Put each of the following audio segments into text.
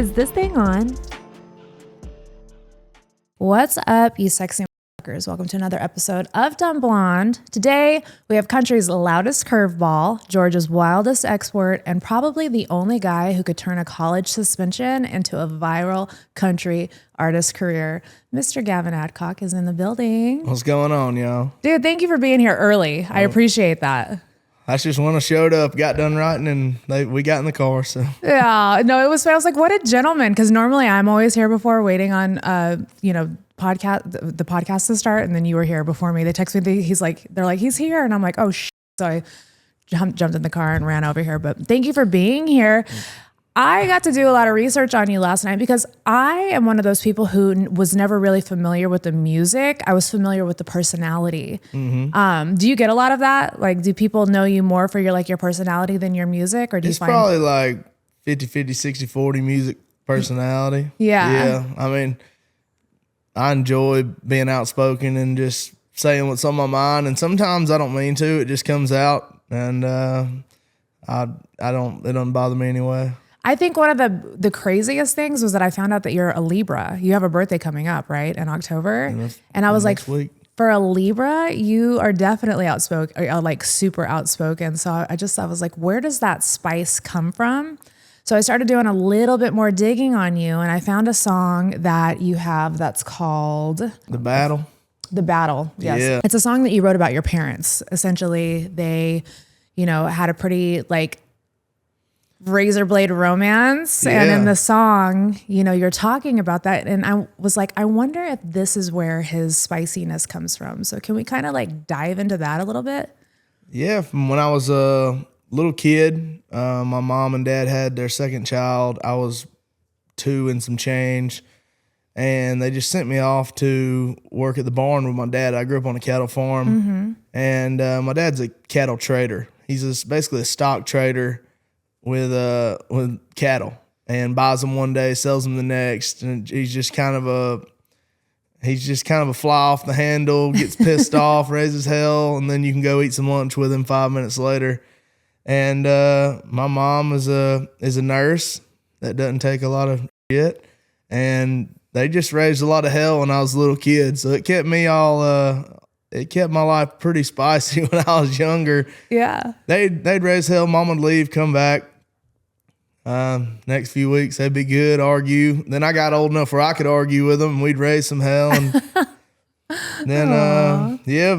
Is this thing on? What's up, you sexy motherfuckers? Welcome to another episode of Dumb Blonde. Today, we have country's loudest curveball, Georgia's wildest export, and probably the only guy who could turn a college suspension into a viral country artist career. Mr. Gavin Adcock is in the building. What's going on, y'all? Dude, thank you for being here early. I appreciate that. I just when I showed up, got done writing, and we got in the car. So yeah, no, it was. I was like, what a gentleman, because normally I'm always here before, waiting on the podcast to start, and then you were here before me. They text me, they're like, he's here, and I'm like, oh shit. So I jumped in the car and ran over here. But thank you for being here. I got to do a lot of research on you last night because I am one of those people who was never really familiar with the music. I was familiar with the personality. Mm-hmm. Do you get a lot of that? Like, do people know you more for your personality than your music? Or do it's probably like 50-50, 60-40 music personality. Yeah. I mean, I enjoy being outspoken and just saying what's on my mind. And sometimes I don't mean to. It just comes out. And it doesn't bother me anyway. I think one of the craziest things was that I found out that you're a Libra. You have a birthday coming up, right, in October? And I was like, week. For a Libra, you are definitely outspoken, or like super outspoken. So I was like, where does that spice come from? So I started doing a little bit more digging on you, and I found a song that you have that's called The Battle. The Battle, yes. Yeah. It's a song that you wrote about your parents. Essentially, they, had a pretty razor blade romance. Yeah. And in the song, you're talking about that. And I was like, I wonder if this is where his spiciness comes from. So can we kind of dive into that a little bit? Yeah. From when I was a little kid, my mom and dad had their second child. I was 2 and some change. And they just sent me off to work at the barn with my dad. I grew up on a cattle farm. Mm-hmm. And my dad's a cattle trader. He's basically a stock trader with cattle, and buys them one day, sells them the next, and he's just kind of a fly off the handle, gets pissed off, raises hell, and then you can go eat some lunch with him 5 minutes later. And my mom is a nurse that doesn't take a lot of shit, and they just raised a lot of hell when I was a little kid, so it kept me it kept my life pretty spicy when I was younger. Yeah. They'd raise hell, mom would leave, come back. Next few weeks they'd be good, argue. Then I got old enough where I could argue with them, and we'd raise some hell. And then,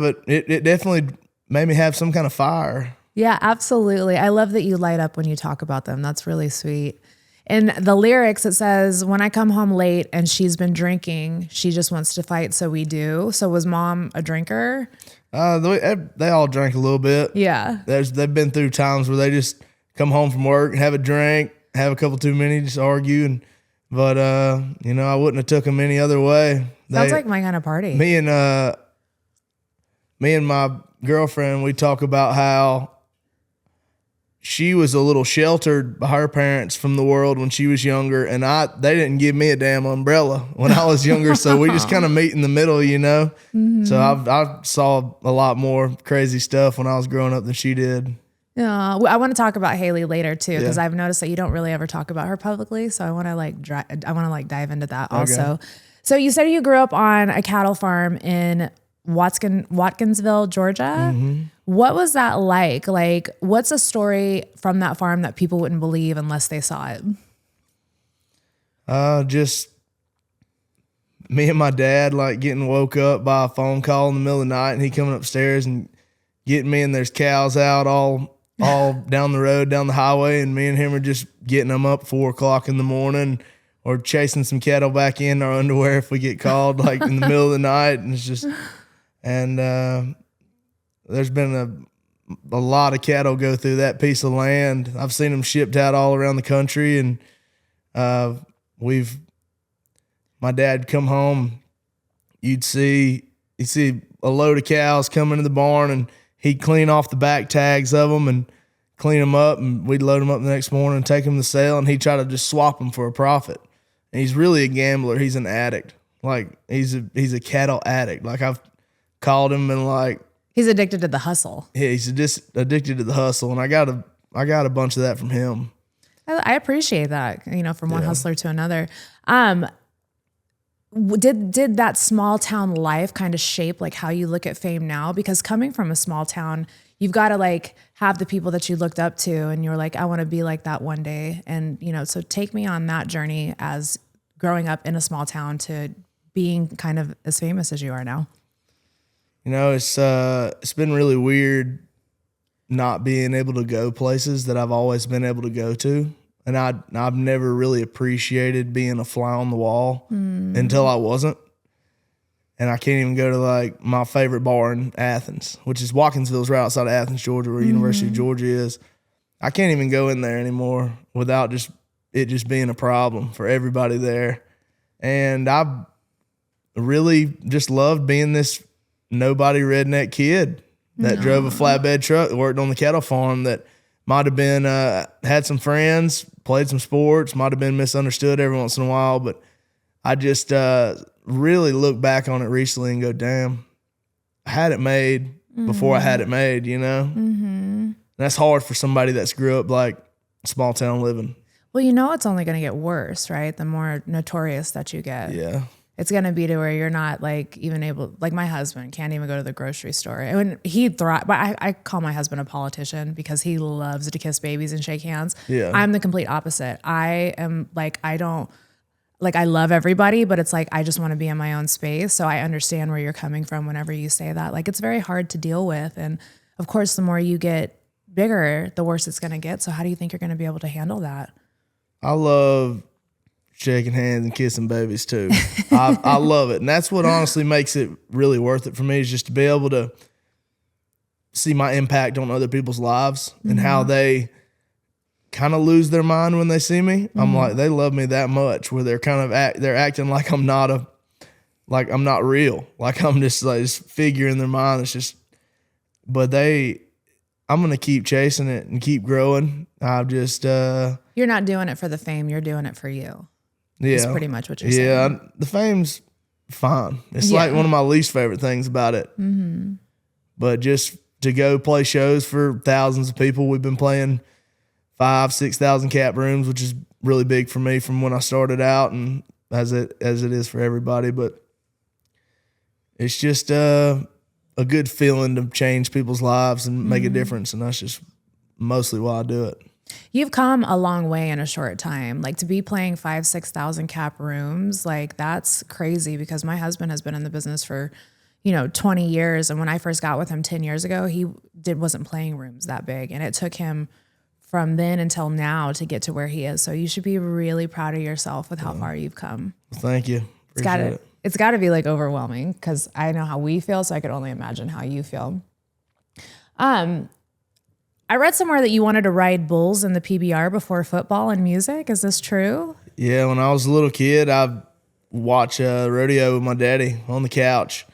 but it definitely made me have some kind of fire. Yeah, absolutely. I love that you light up when you talk about them. That's really sweet. In the lyrics, it says, when I come home late and she's been drinking, she just wants to fight, so we do. So was mom a drinker? They all drank a little bit. Yeah. They've been through times where they just come home from work and have a drink, have a couple too many, just argue. But I wouldn't have took them any other way. Sounds like my kind of party. Me and my girlfriend, we talk about how she was a little sheltered by her parents from the world when she was younger, and they didn't give me a damn umbrella when I was younger, so we just kind of meet in the middle, Mm-hmm. So I saw a lot more crazy stuff when I was growing up than she did. Yeah, I want to talk about Haley later too, because I've noticed that you don't really ever talk about her publicly. So I want to dive into that also. Okay. So you said you grew up on a cattle farm in Watkinsville, Georgia. Mm-hmm. What was that like? What's a story from that farm that people wouldn't believe unless they saw it? Just me and my dad getting woke up by a phone call in the middle of the night, and he coming upstairs and getting me, and there's cows out all down the road, down the highway, and me and him are just getting them up 4 o'clock in the morning, or chasing some cattle back in our underwear if we get called in the middle of the night. And it's just, and there's been a lot of cattle go through that piece of land. I've seen them shipped out all around the country, and my dad come home, you'd see a load of cows come into the barn, and he'd clean off the back tags of them and clean them up, and we'd load them up the next morning and take them to sale, and he'd try to just swap them for a profit. And he's really a gambler. He's an addict. He's a cattle addict. I've called him and he's addicted to the hustle. Yeah, he's just addicted to the hustle, and I got a bunch of that from him. I appreciate that, you know, from one hustler to another. Did that small town life kind of shape like how you look at fame now? Because coming from a small town, you've got to like have the people that you looked up to and you're like, I want to be like that one day. And, you know, so take me on that journey as growing up in a small town to being kind of as famous as you are now. You know, it's been really weird not being able to go places that I've always been able to go to. And I've never really appreciated being a fly on the wall until I wasn't. And I can't even go to like my favorite bar in Athens, which is Watkinsville's right outside of Athens, Georgia, where University of Georgia is. I can't even go in there anymore without it just being a problem for everybody there. And I really just loved being this nobody redneck kid that drove a flatbed truck, worked on the cattle farm, that might have been, had some friends, played some sports, might have been misunderstood every once in a while, but I just really look back on it recently and go, damn, I had it made before I had it made, you know? Mm-hmm. That's hard for somebody that's grew up like small town living. Well, you know it's only going to get worse, right? The more notorious that you get. Yeah. It's going to be to where you're not like even able, like my husband can't even go to the grocery store. And when he but I call my husband a politician because he loves to kiss babies and shake hands. Yeah. I'm the complete opposite. I am like, I love everybody, but it's like, I just want to be in my own space. So I understand where you're coming from whenever you say that. Like, it's very hard to deal with. And of course, the more you get bigger, the worse it's going to get. So how do you think you're going to be able to handle that? I love shaking hands and kissing babies too. I love it. And that's what honestly makes it really worth it for me, is just to be able to see my impact on other people's lives and how they kind of lose their mind when they see me. I'm like, they love me that much where they're kind of they're acting like I'm not real. Like I'm just like this figure in their mind. It's just, but I'm going to keep chasing it and keep growing. I've just, you're not doing it for the fame. You're doing it for you. Yeah. That's pretty much what you're saying. Yeah. The fame's fine. It's like one of my least favorite things about it. Mm-hmm. But just to go play shows for thousands of people, we've been playing 5,000-6,000 cap rooms, which is really big for me from when I started out, and as it is for everybody. But it's just a good feeling to change people's lives and make a difference, and that's just mostly why I do it. You've come a long way in a short time. Like, to be playing 5,000-6,000 cap rooms, like that's crazy, because my husband has been in the business for 20 years. And when I first got with him 10 years ago, he wasn't playing rooms that big. And it took him from then until now to get to where he is. So you should be really proud of yourself with how far you've come. Thank you. It's got to be like overwhelming, because I know how we feel. So I could only imagine how you feel. I read somewhere that you wanted to ride bulls in the PBR before football and music. Is this true? Yeah. When I was a little kid, I watched rodeo with my daddy on the couch.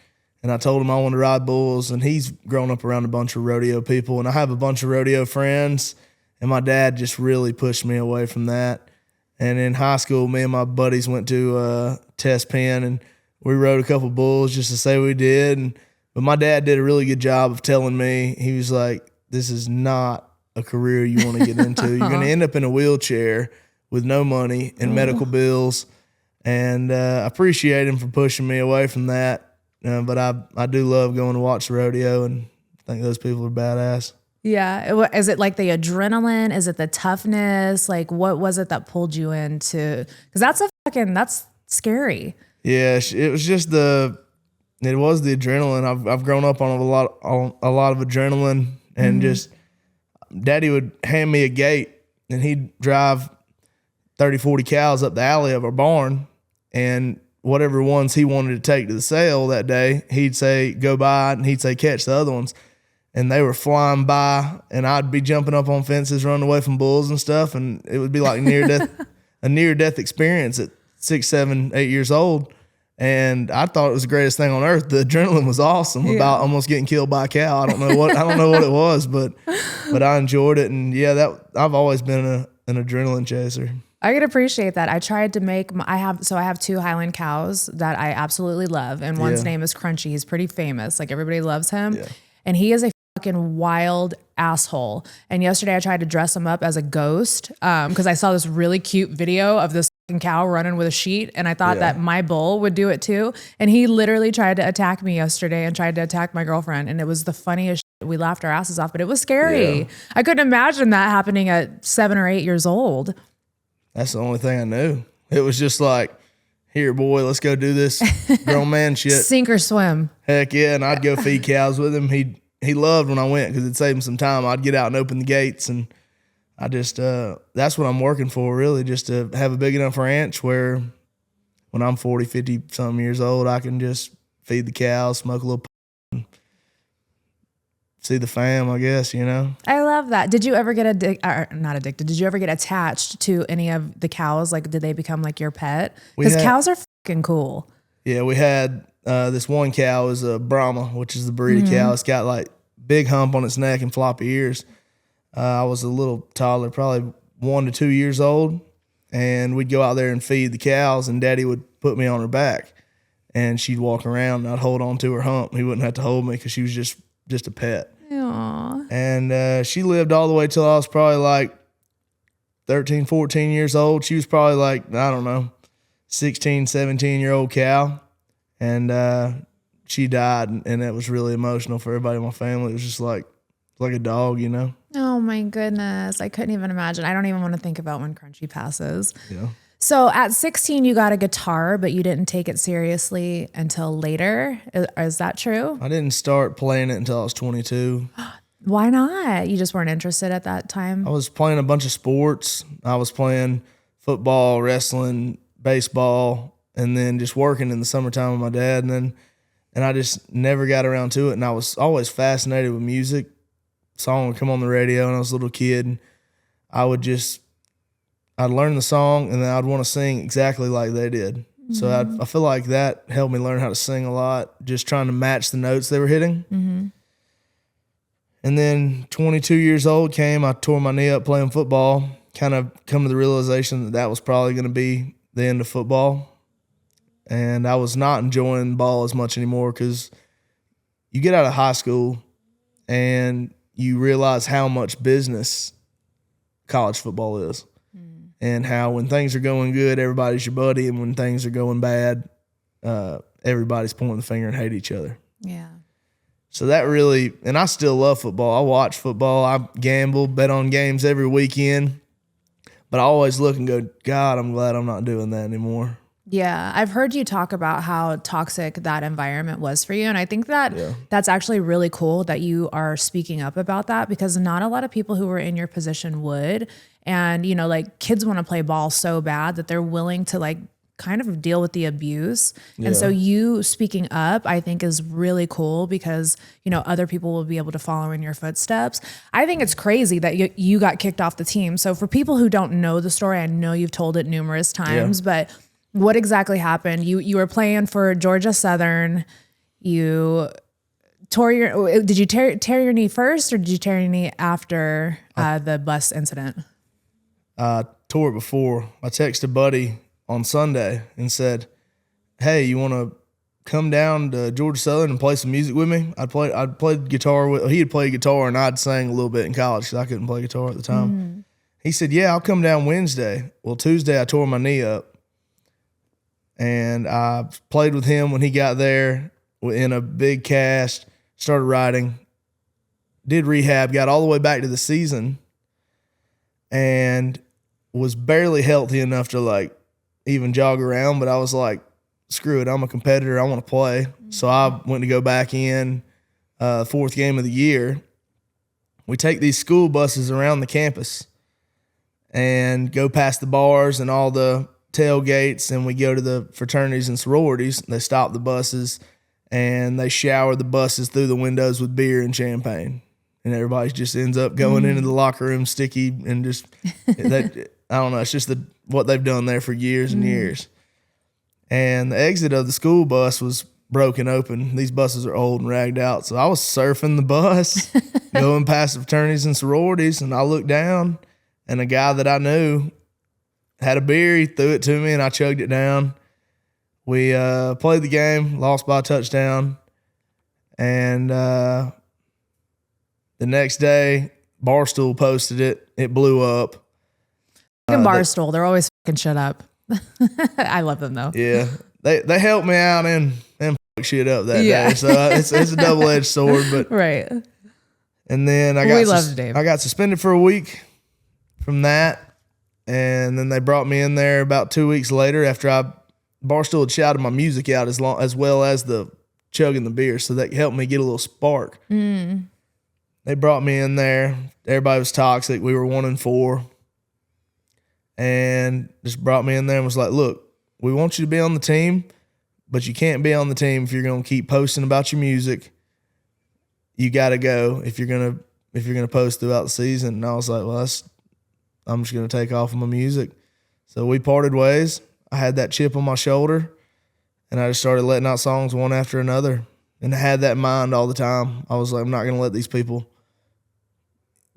And I told him I wanted to ride bulls, and he's grown up around a bunch of rodeo people, and I have a bunch of rodeo friends, and my dad just really pushed me away from that. And in high school, me and my buddies went to test pen, and we rode a couple bulls just to say we did. But my dad did a really good job of telling me, he was like, this is not a career you want to get into. You're going to end up in a wheelchair with no money and medical bills. And I appreciate him for pushing me away from that. But I do love going to watch the rodeo, and I think those people are badass. Yeah. Is it like the adrenaline? Is it the toughness? Like, what was it that pulled you into? Because that's scary. Yeah, it was just it was the adrenaline. I've grown up on a lot of adrenaline, and just Daddy would hand me a gate, and he'd drive 30, 40 cows up the alley of our barn, and whatever ones he wanted to take to the sale that day, he'd say, go by, and he'd say, catch the other ones. And they were flying by, and I'd be jumping up on fences, running away from bulls and stuff. And it would be like a near-death experience at 6, 7, 8 years old. And I thought it was the greatest thing on earth. The adrenaline was awesome about almost getting killed by a cow. I don't know what it was, but I enjoyed it. And yeah, I've always been an adrenaline chaser. I could appreciate that. I tried to make, I have 2 Highland cows that I absolutely love. And one's name is Crunchy. He's pretty famous. Like, everybody loves him. Yeah. And he is a fucking wild asshole. And yesterday I tried to dress him up as a ghost because I saw this really cute video of this fucking cow running with a sheet, and I thought that my bull would do it too. And he literally tried to attack me yesterday and tried to attack my girlfriend, and it was the funniest shit. We laughed our asses off, but it was scary. I couldn't imagine that happening at 7 or 8 years old. That's the only thing I knew. It was just like, here, boy, let's go do this grown man shit. Sink or swim. Heck yeah, and I'd go feed cows with him. He loved when I went because it'd save him some time. I'd get out and open the gates, and I just, that's what I'm working for, really, just to have a big enough ranch where when I'm 40, 50-something years old, I can just feed the cows, smoke a little and see the fam, I guess, you know? I love that. Did you ever get not addicted, did you ever get attached to any of the cows? Like, did they become like your pet? Because cows are fucking cool. Yeah, we had this one cow is a Brahma, which is the breed of cow. It's got like big hump on its neck and floppy ears. I was a little toddler, probably 1 to 2 years old, and we'd go out there and feed the cows, and Daddy would put me on her back, and she'd walk around, and I'd hold on to her hump. He wouldn't have to hold me because she was just a pet. Aww. And she lived all the way till I was probably like 13, 14 years old. She was probably like, I don't know, 16, 17-year-old cow. And she died, and it was really emotional for everybody in my family. It was just like a dog, you know? Oh my goodness. I couldn't even imagine. I don't even want to think about when Crunchy passes. Yeah. So at 16, you got a guitar, but you didn't take it seriously until later. Is that true? I didn't start playing it until I was 22. Why not? You just weren't interested at that time? I was playing a bunch of sports. I was playing football, wrestling, baseball, and then just working in the summertime with my dad. And I just never got around to it. And I was always fascinated with music. Song would come on the radio when I was a little kid, and I'd learn the song, and then I'd want to sing exactly like they did. Mm-hmm. So I feel like that helped me learn how to sing a lot, just trying to match the notes they were hitting. Mm-hmm. And then 22 years old came, I tore my knee up playing football, kind of come to the realization that was probably going to be the end of football. And I was not enjoying ball as much anymore because you get out of high school and you realize how much business college football is. And how when things are going good, everybody's your buddy, and when things are going bad, everybody's pointing the finger and hate each other. Yeah. So that really, and I still love football. I watch football. I gamble, bet on games every weekend. But I always look and go, God, I'm glad I'm not doing that anymore. Yeah, I've heard you talk about how toxic that environment was for you. And I think that that's actually really cool that you are speaking up about that, because not a lot of people who were in your position would. And, you know, like, kids want to play ball so bad that they're willing to like kind of deal with the abuse. Yeah. And so you speaking up, I think, is really cool because, you know, other people will be able to follow in your footsteps. I think it's crazy that you got kicked off the team. So for people who don't know the story, I know you've told it numerous times, but what exactly happened? You were playing for Georgia Southern. You tore did you tear your knee first, or did you tear your knee after the bus incident? I tore it before. I texted Buddy on Sunday and said, hey, you want to come down to Georgia Southern and play some music with me? I'd played guitar he had played guitar, and I'd sang a little bit in college because I couldn't play guitar at the time. Mm. He said, yeah, I'll come down Wednesday. Well, Tuesday I tore my knee up. And I played with him when he got there in a big cast, started riding, did rehab, got all the way back to the season, and was barely healthy enough to like even jog around. But I was like, screw it, I'm a competitor, I want to play. Mm-hmm. So I went to go back in fourth game of the year. We take these school buses around the campus and go past the bars and all the tailgates, and we go to the fraternities and sororities. They stop the buses and they shower the buses through the windows with beer and champagne, and everybody just ends up going into the locker room sticky and just I don't know, it's just what they've done there for years and years. And the exit of the school bus was broken open. These buses are old and ragged out, so I was surfing the bus going past the fraternities and sororities, and I looked down, and a guy that I knew had a beer, he threw it to me, and I chugged it down. We played the game, lost by a touchdown, and The next day, Barstool posted it. It blew up. Fucking Barstool, they're always fucking shut up. I love them though. Yeah, they helped me out and fuck shit up that day. So it's a double-edged sword. But right. And then I got suspended for a week from that, and then they brought me in there about 2 weeks later after Barstool had shouted my music out as well as the Chug and the beer, so that helped me get a little spark. They brought me in there. Everybody was toxic. We were 1-4. And just brought me in there and was like, look, we want you to be on the team, but you can't be on the team if you're going to keep posting about your music. You got to go if you're going to post throughout the season. And I was like, well, I'm just going to take off of my music. So we parted ways. I had that chip on my shoulder, and I just started letting out songs one after another. And I had that in mind all the time. I was like, I'm not going to let these people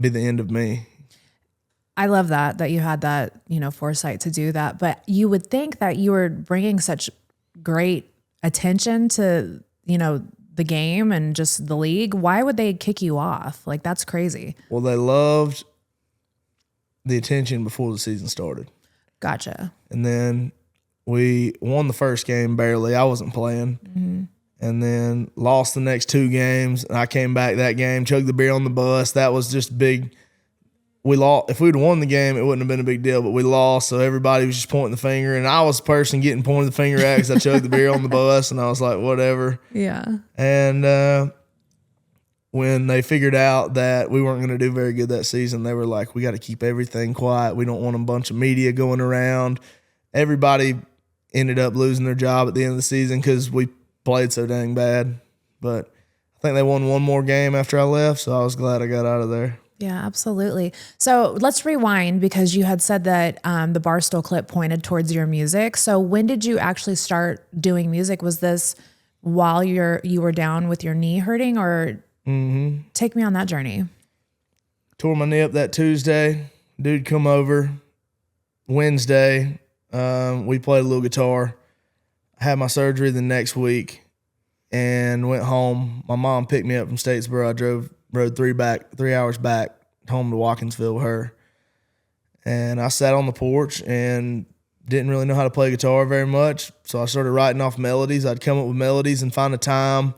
be the end of me. I love that you had that, foresight to do that. But you would think that you were bringing such great attention to, the game and just the league. Why would they kick you off? Like, that's crazy. Well, they loved the attention before the season started. Gotcha. And then we won the first game barely. I wasn't playing. And then lost the next 2 games. And I came back that game, chugged the beer on the bus. That was just big. We lost. If we'd won the game, it wouldn't have been a big deal, but we lost, so everybody was just pointing the finger, and I was the person getting pointed the finger at because I chugged the beer on the bus, and I was like, whatever. Yeah. And when they figured out that we weren't going to do very good that season, they were like, we got to keep everything quiet. We don't want a bunch of media going around. Everybody ended up losing their job at the end of the season because we played so dang bad. But I think they won one more game after I left, so I was glad I got out of there. Yeah, absolutely. So let's rewind because you had said that the Barstool clip pointed towards your music. So when did you actually start doing music? Was this while you were down with your knee hurting, or take me on that journey? Tore my knee up that Tuesday. Dude come over. Wednesday, we played a little guitar. I had my surgery the next week and went home. My mom picked me up from Statesboro. I rode 3 hours back home to Watkinsville with her. And I sat on the porch and didn't really know how to play guitar very much. So I started writing off melodies. I'd come up with melodies and find a time.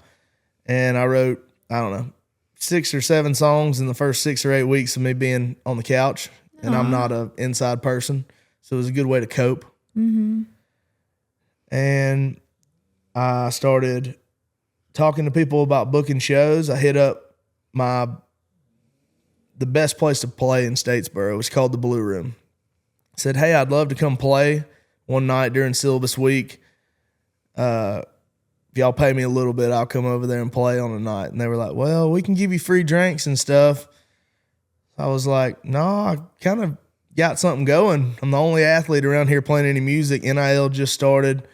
And I wrote, 6 or 7 songs in the first 6 or 8 weeks of me being on the couch. And I'm not an inside person. So it was a good way to cope. And I started talking to people about booking shows. I hit up the best place to play in Statesboro. It's called the Blue Room. I said, hey, I'd love to come play one night during syllabus week. If y'all pay me a little bit, I'll come over there and play on a night. And they were like, well, we can give you free drinks and stuff. I was like, no, I kind of got something going. I'm the only athlete around here playing any music. NIL just started.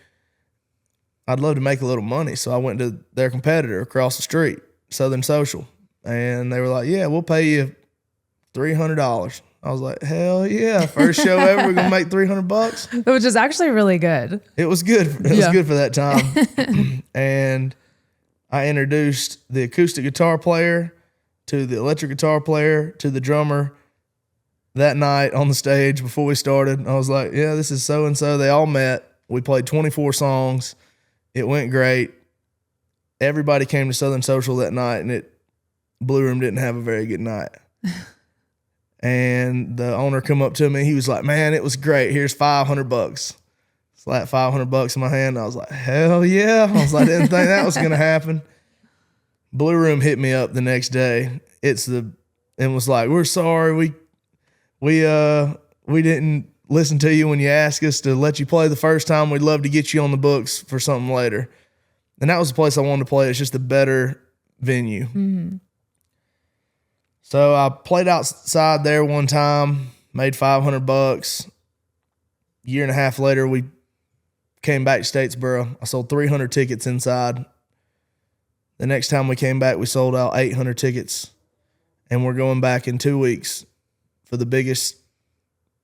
I'd love to make a little money. So I went to their competitor across the street, Southern Social. And they were like, yeah, we'll pay you $300. I was like, hell yeah. First show ever, we're going to make $300. Which is actually really good. It was good. It was good for that time. And I introduced the acoustic guitar player to the electric guitar player to the drummer that night on the stage before we started. I was like, yeah, this is so-and-so. They all met. We played 24 songs. It went great. Everybody came to Southern Social that night, and Blue Room didn't have a very good night. And the owner come up to me. He was like, man, it was great. Here's $500. Slapped $500 in my hand. I was like, hell yeah. I was like, I didn't think that was going to happen. Blue Room hit me up the next day. And was like, we're sorry. We didn't listen to you when you asked us to let you play the first time. We'd love to get you on the books for something later. And that was the place I wanted to play. It's just a better venue. So I played outside there one time, made $500. Year and a half later, we came back to Statesboro. I sold 300 tickets inside. The next time we came back, we sold out 800 tickets. And we're going back in 2 weeks for the biggest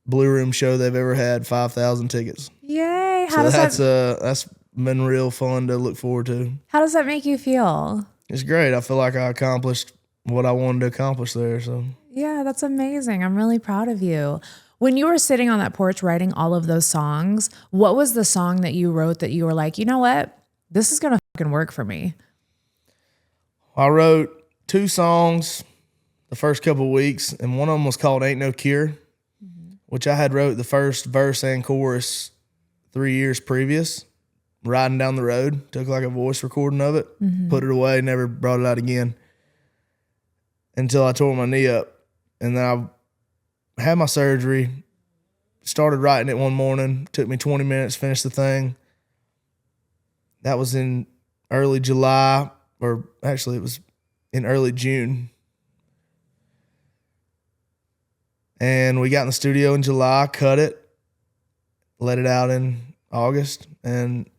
Blue Room show they've ever had, 5,000 tickets. Yay. That's been real fun to look forward to. How does that make you feel? It's great. I feel like I accomplished what I wanted to accomplish there. So yeah, that's amazing. I'm really proud of you. When you were sitting on that porch writing all of those songs, what was the song that you wrote that you were like, you know what? This is going to fucking work for me? I wrote 2 songs the first couple of weeks, and one of them was called Ain't No Cure, which I had wrote the first verse and chorus 3 years previous, riding down the road. Took like a voice recording of it, put it away, never brought it out again until I tore my knee up. And then I had my surgery, started writing it one morning, took me 20 minutes, finished the thing. That was in early July, or actually it was in early June. And we got in the studio in July, cut it, let it out in August, and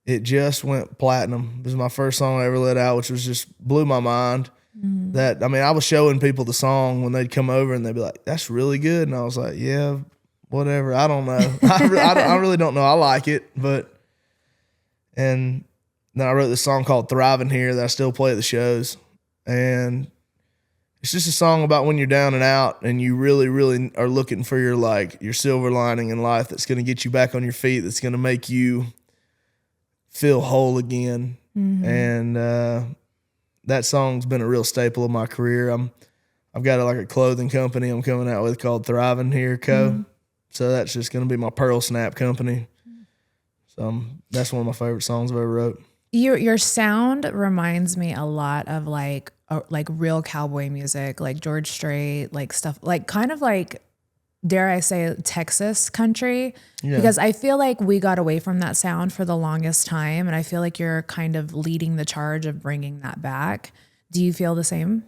it just went platinum. It was my first song I ever let out, which was just blew my mind. That, I mean, I was showing people the song when they'd come over and they'd be like, that's really good. And I was like, yeah, whatever. I don't know. I really don't know. I like it. And then I wrote this song called Thriving Here that I still play at the shows. And it's just a song about when you're down and out and you really, really are looking for your silver lining in life that's going to get you back on your feet, that's going to make you feel whole again. And that song's been a real staple of my career. I've got a clothing company I'm coming out with called Thriving Here Co. So that's just going to be my Pearl Snap company. So that's one of my favorite songs I've ever wrote. Your sound reminds me a lot of like real cowboy music, like George Strait, like stuff, like kind of like, dare I say, Texas country. Yeah. Because I feel like we got away from that sound for the longest time. And I feel like you're kind of leading the charge of bringing that back. Do you feel the same?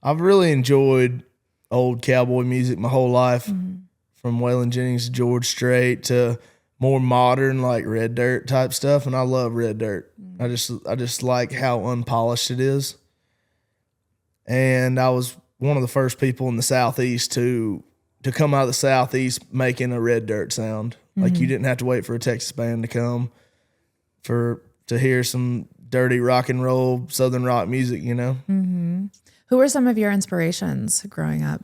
I've really enjoyed old cowboy music my whole life, from Waylon Jennings to George Strait to more modern, like Red Dirt type stuff. And I love Red Dirt. I just like how unpolished it is. And I was one of the first people in the Southeast to come out of the Southeast making a Red Dirt sound. Like, you didn't have to wait for a Texas band to come to hear some dirty rock and roll Southern rock music, you know? Who were some of your inspirations growing up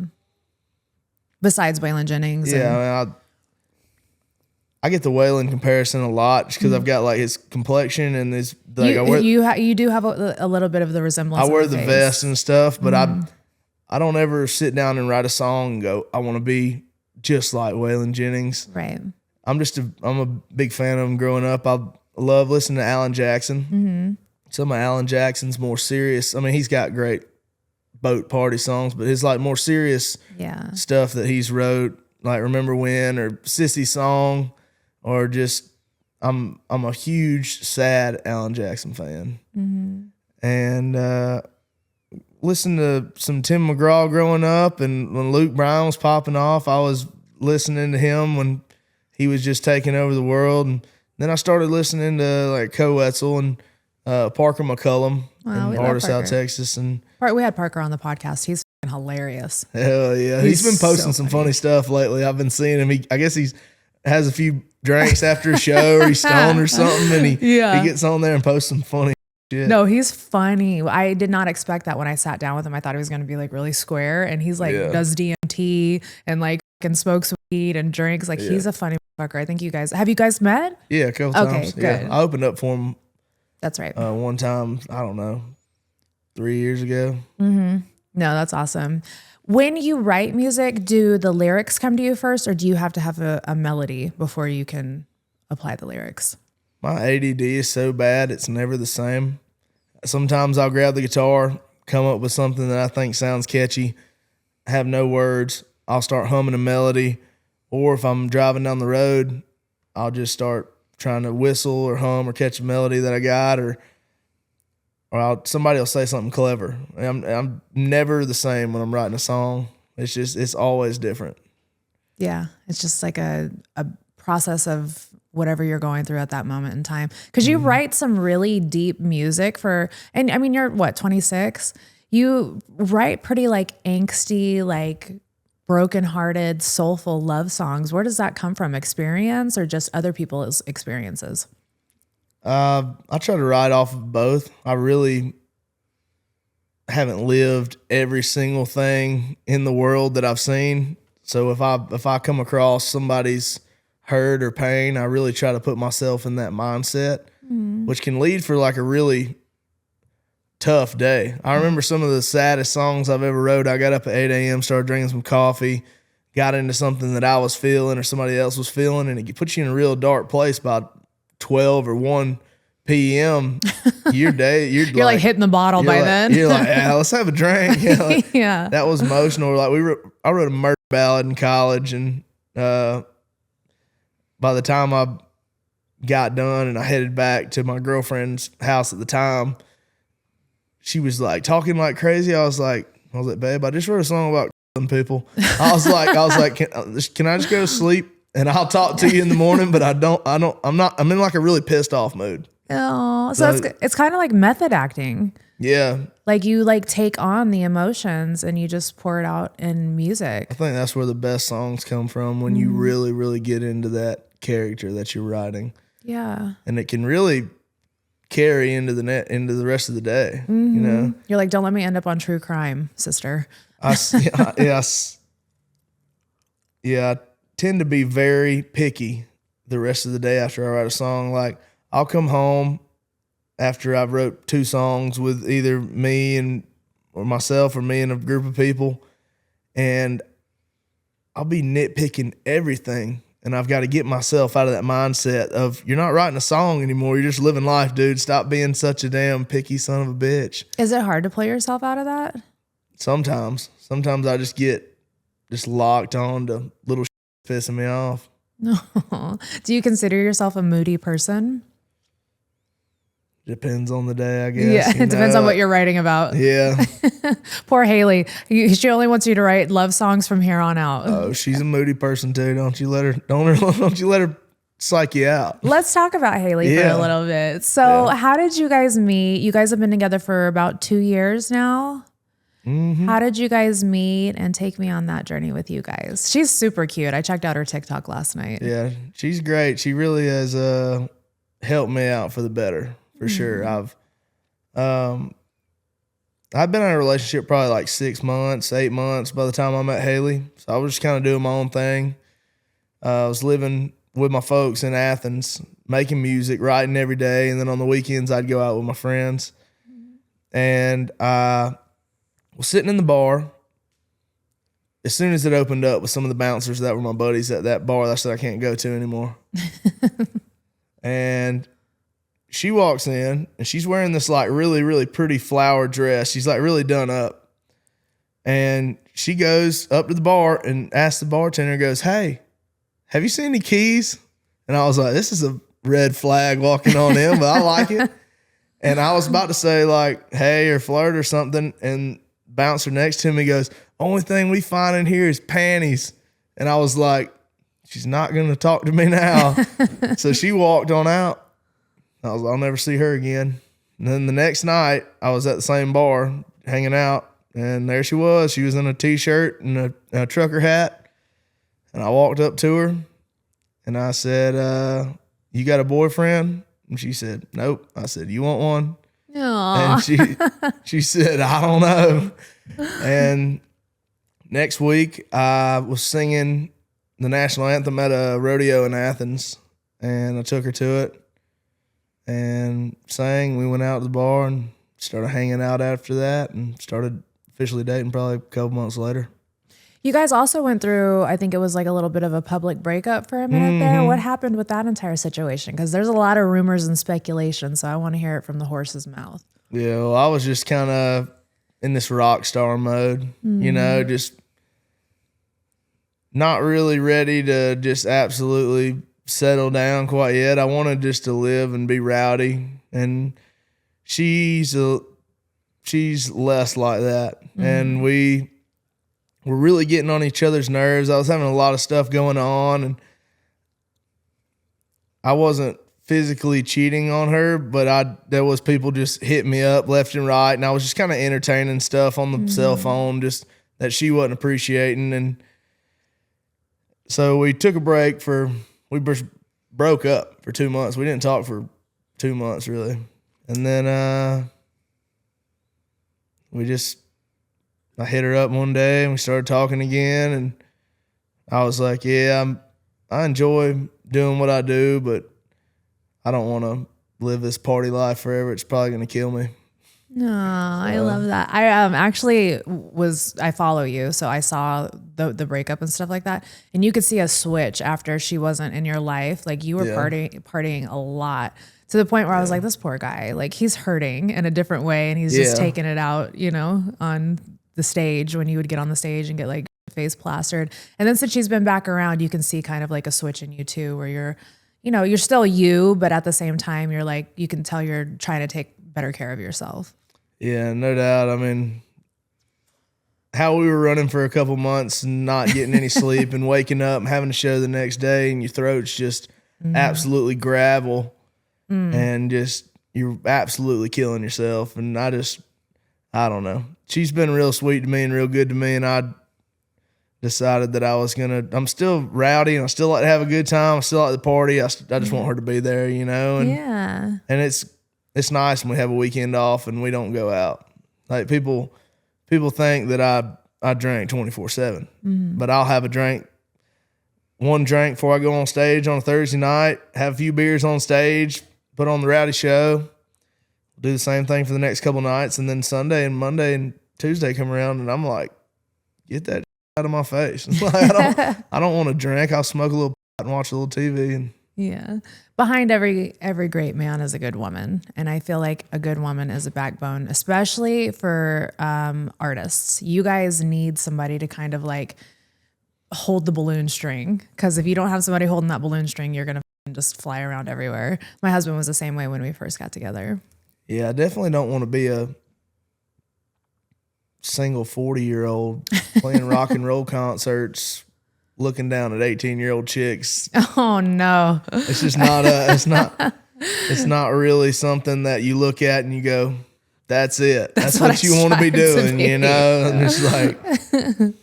besides Waylon Jennings? Yeah, I get the Waylon comparison a lot just because I've got like his complexion and his like you do have a little bit of the resemblance. I wear the vest and stuff, but I don't ever sit down and write a song and go, I want to be just like Waylon Jennings. Right. I'm a big fan of him growing up. I love listening to Alan Jackson. Some of Alan Jackson's more serious. I mean, he's got great boat party songs, but his like more serious stuff that he's wrote, like Remember When or Sissy Song, or just I'm a huge sad Alan Jackson fan. And listened to some Tim McGraw growing up, and when Luke Bryan was popping off, I was listening to him when he was just taking over the world. And then I started listening to like Co Wetzel and Parker McCullum from Artist South Texas. And we had Parker on the podcast. He's hilarious. Hell yeah. He's been posting some funny stuff lately. I've been seeing him. I guess he has a few drinks after a show, or he's stoned or something, and he gets on there and posts some funny shit. No, he's funny. I did not expect that when I sat down with him. I thought he was going to be like really square, and he's like does DMT and like and smokes weed and drinks. Like he's a funny fucker. I think have you guys met? Yeah, a couple times. Okay, good. Yeah, I opened up for him. That's right. One time, I don't know, 3 years ago. No, that's awesome. When you write music, do the lyrics come to you first, or do you have to have a melody before you can apply the lyrics? My ADD is so bad, it's never the same. Sometimes I'll grab the guitar, come up with something that I think sounds catchy, have no words. I'll start humming a melody, or if I'm driving down the road, I'll just start trying to whistle or hum or catch a melody that I got, or somebody will say something clever. I'm never the same when I'm writing a song. It's always different. Yeah, it's just like a process of whatever you're going through at that moment in time. Because you write some really deep music and I mean, you're what, 26? You write pretty like angsty, like brokenhearted, soulful love songs. Where does that come from? Experience or just other people's experiences? I try to ride off of both. I really haven't lived every single thing in the world that I've seen. So if I come across somebody's hurt or pain, I really try to put myself in that mindset, which can lead for like a really tough day. I remember some of the saddest songs I've ever wrote. I got up at 8 a.m., started drinking some coffee, got into something that I was feeling or somebody else was feeling, and it puts you in a real dark place by 12 or 1 p.m. You're like hitting the bottle by then. You're like, yeah, let's have a drink. Yeah. That was emotional. Like I wrote a murder ballad in college, and by the time I got done and I headed back to my girlfriend's house at the time, she was like talking like crazy. I was like, babe, I just wrote a song about killing people. I was like, can I just go to sleep and I'll talk to you in the morning? But I'm in like a really pissed off mood. Oh, so it's kind of like method acting. Yeah. Like you like take on the emotions and you just pour it out in music. I think that's where the best songs come from, when you really, really get into that character that you're writing. Yeah. And it can really carry into the rest of the day. You know, you're like, don't let me end up on true crime, sister. I tend to be very picky the rest of the day after I write a song. Like I'll come home after I've wrote 2 songs with either me or myself or me and a group of people, and I'll be nitpicking everything. And I've got to get myself out of that mindset of, you're not writing a song anymore. You're just living life, dude. Stop being such a damn picky son of a bitch. Is it hard to pull yourself out of that? Sometimes I just get locked on to little shit pissing me off. No. Do you consider yourself a moody person? Depends on the day, I guess. Yeah, it depends on what you're writing about. Yeah. Poor Haley. She only wants you to write love songs from here on out. Oh, she's a moody person too. Don't you let her psych you out. Let's talk about Haley for a little bit. So how did you guys meet? You guys have been together for about 2 years now. Mm-hmm. How did you guys meet, and take me on that journey with you guys? She's super cute. I checked out her TikTok last night. Yeah, she's great. She really has helped me out for the better. For sure. I've been in a relationship probably like 6 months, 8 months by the time I met Haley. So I was just kind of doing my own thing. I was living with my folks in Athens, making music, writing every day. And then on the weekends, I'd go out with my friends. And I was sitting in the bar. As soon as it opened up with some of the bouncers that were my buddies at that bar that I said I can't go to anymore. And she walks in, and she's wearing this like really, really pretty flower dress. She's like really done up. And she goes up to the bar and asks the bartender, goes, "Hey, have you seen any keys?" And I was like, this is a red flag walking on in, but I like it. And I was about to say like, hey, or flirt or something. And bouncer next to me goes, "Only thing we find in here is panties." And I was like, she's not going to talk to me now. So she walked on out. I'll never see her again. And then the next night, I was at the same bar hanging out, and there she was. She was in a T-shirt and a trucker hat. And I walked up to her, and I said, "You got a boyfriend?" And she said, "Nope." I said, "You want one?" Aww. And she said, "I don't know." And next week, I was singing the national anthem at a rodeo in Athens, and I took her to it and sang. We went out to the bar and started hanging out after that, and started officially dating probably a couple months later. You guys also went through, I think it was like a little bit of a public breakup for a minute there. What happened with that entire situation? Because there's a lot of rumors and speculation, so I want to hear it from the horse's mouth. Yeah, well, I was just kind of in this rock star mode, you know, just not really ready to just absolutely settle down quite yet. I wanted just to live and be rowdy, and she's less like that. And we were really getting on each other's nerves. I was having a lot of stuff going on, and I wasn't physically cheating on her, but there was people just hitting me up left and right, and I was just kind of entertaining stuff on the cell phone just that she wasn't appreciating. And so we took a break we broke up for 2 months. We didn't talk for 2 months really. And then I hit her up one day and we started talking again, and I was like, yeah, I enjoy doing what I do, but I don't want to live this party life forever. It's probably going to kill me. No, I love that. I I follow you, so I saw the breakup and stuff like that, and you could see a switch after she wasn't in your life. Like you were partying a lot to the point where I was like, this poor guy, like he's hurting in a different way, and he's just taking it out, on the stage when you would get on the stage and get like face plastered. And then since she's been back around, you can see kind of like a switch in you too, where you're still you, but at the same time, you're like, you can tell you're trying to take better care of yourself. Yeah, no doubt. I mean, how we were running for a couple months and not getting any sleep and waking up and having a show the next day and your throat's just absolutely gravel and just you're absolutely killing yourself. And I don't know. She's been real sweet to me and real good to me, and I decided that I'm still rowdy and I still like to have a good time. I still like the party. I just want her to be there, And, and it's nice when we have a weekend off and we don't go out. Like people think that I drink 24/7, but I'll have one drink before I go on stage on a Thursday night, have a few beers on stage, put on the rowdy show, do the same thing for the next couple nights, and then Sunday and Monday and Tuesday come around and I'm like, get that out of my face. Like, I don't want to drink. I'll smoke a little and watch a little TV. And yeah, behind every great man is a good woman, and I feel like a good woman is a backbone, especially for artists. You guys need somebody to kind of like hold the balloon string, because if you don't have somebody holding that balloon string, you're gonna just fly around everywhere. My husband was the same way when we first got together. Yeah, I definitely don't want to be a single 40-year-old playing rock and roll concerts, looking down at 18-year-old chicks. Oh no. It's just not it's not really something that you look at and you go, that's it. That's what you want to be doing, And it's like,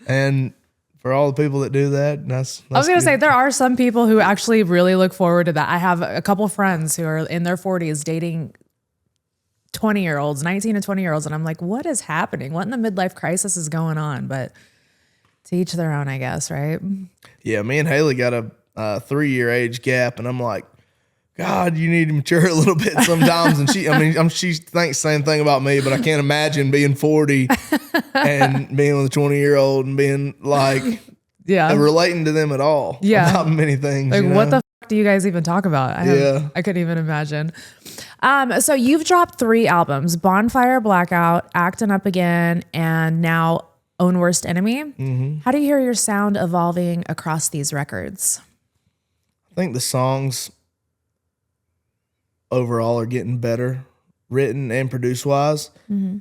and for all the people that do that, that's I was going to say, there are some people who actually really look forward to that. I have a couple friends who are in their 40s dating 20-year-olds, 19 and 20-year-olds. And I'm like, what is happening? What in the midlife crisis is going on? But to each their own, I guess, right? Yeah, me and Haley got a 3-year age gap, and I'm like, God, you need to mature a little bit sometimes. And she thinks the same thing about me, but I can't imagine being 40 and being with a 20-year-old and being like, relating to them at all. Yeah. About many things. Like, what the f- do you guys even talk about? I couldn't even imagine. So you've dropped 3 albums: Bonfire, Blackout, Actin' Up Again, and now Own Worst Enemy. Mm-hmm. How do you hear your sound evolving across these records? I think the songs overall are getting better, written and produce wise. Mm-hmm.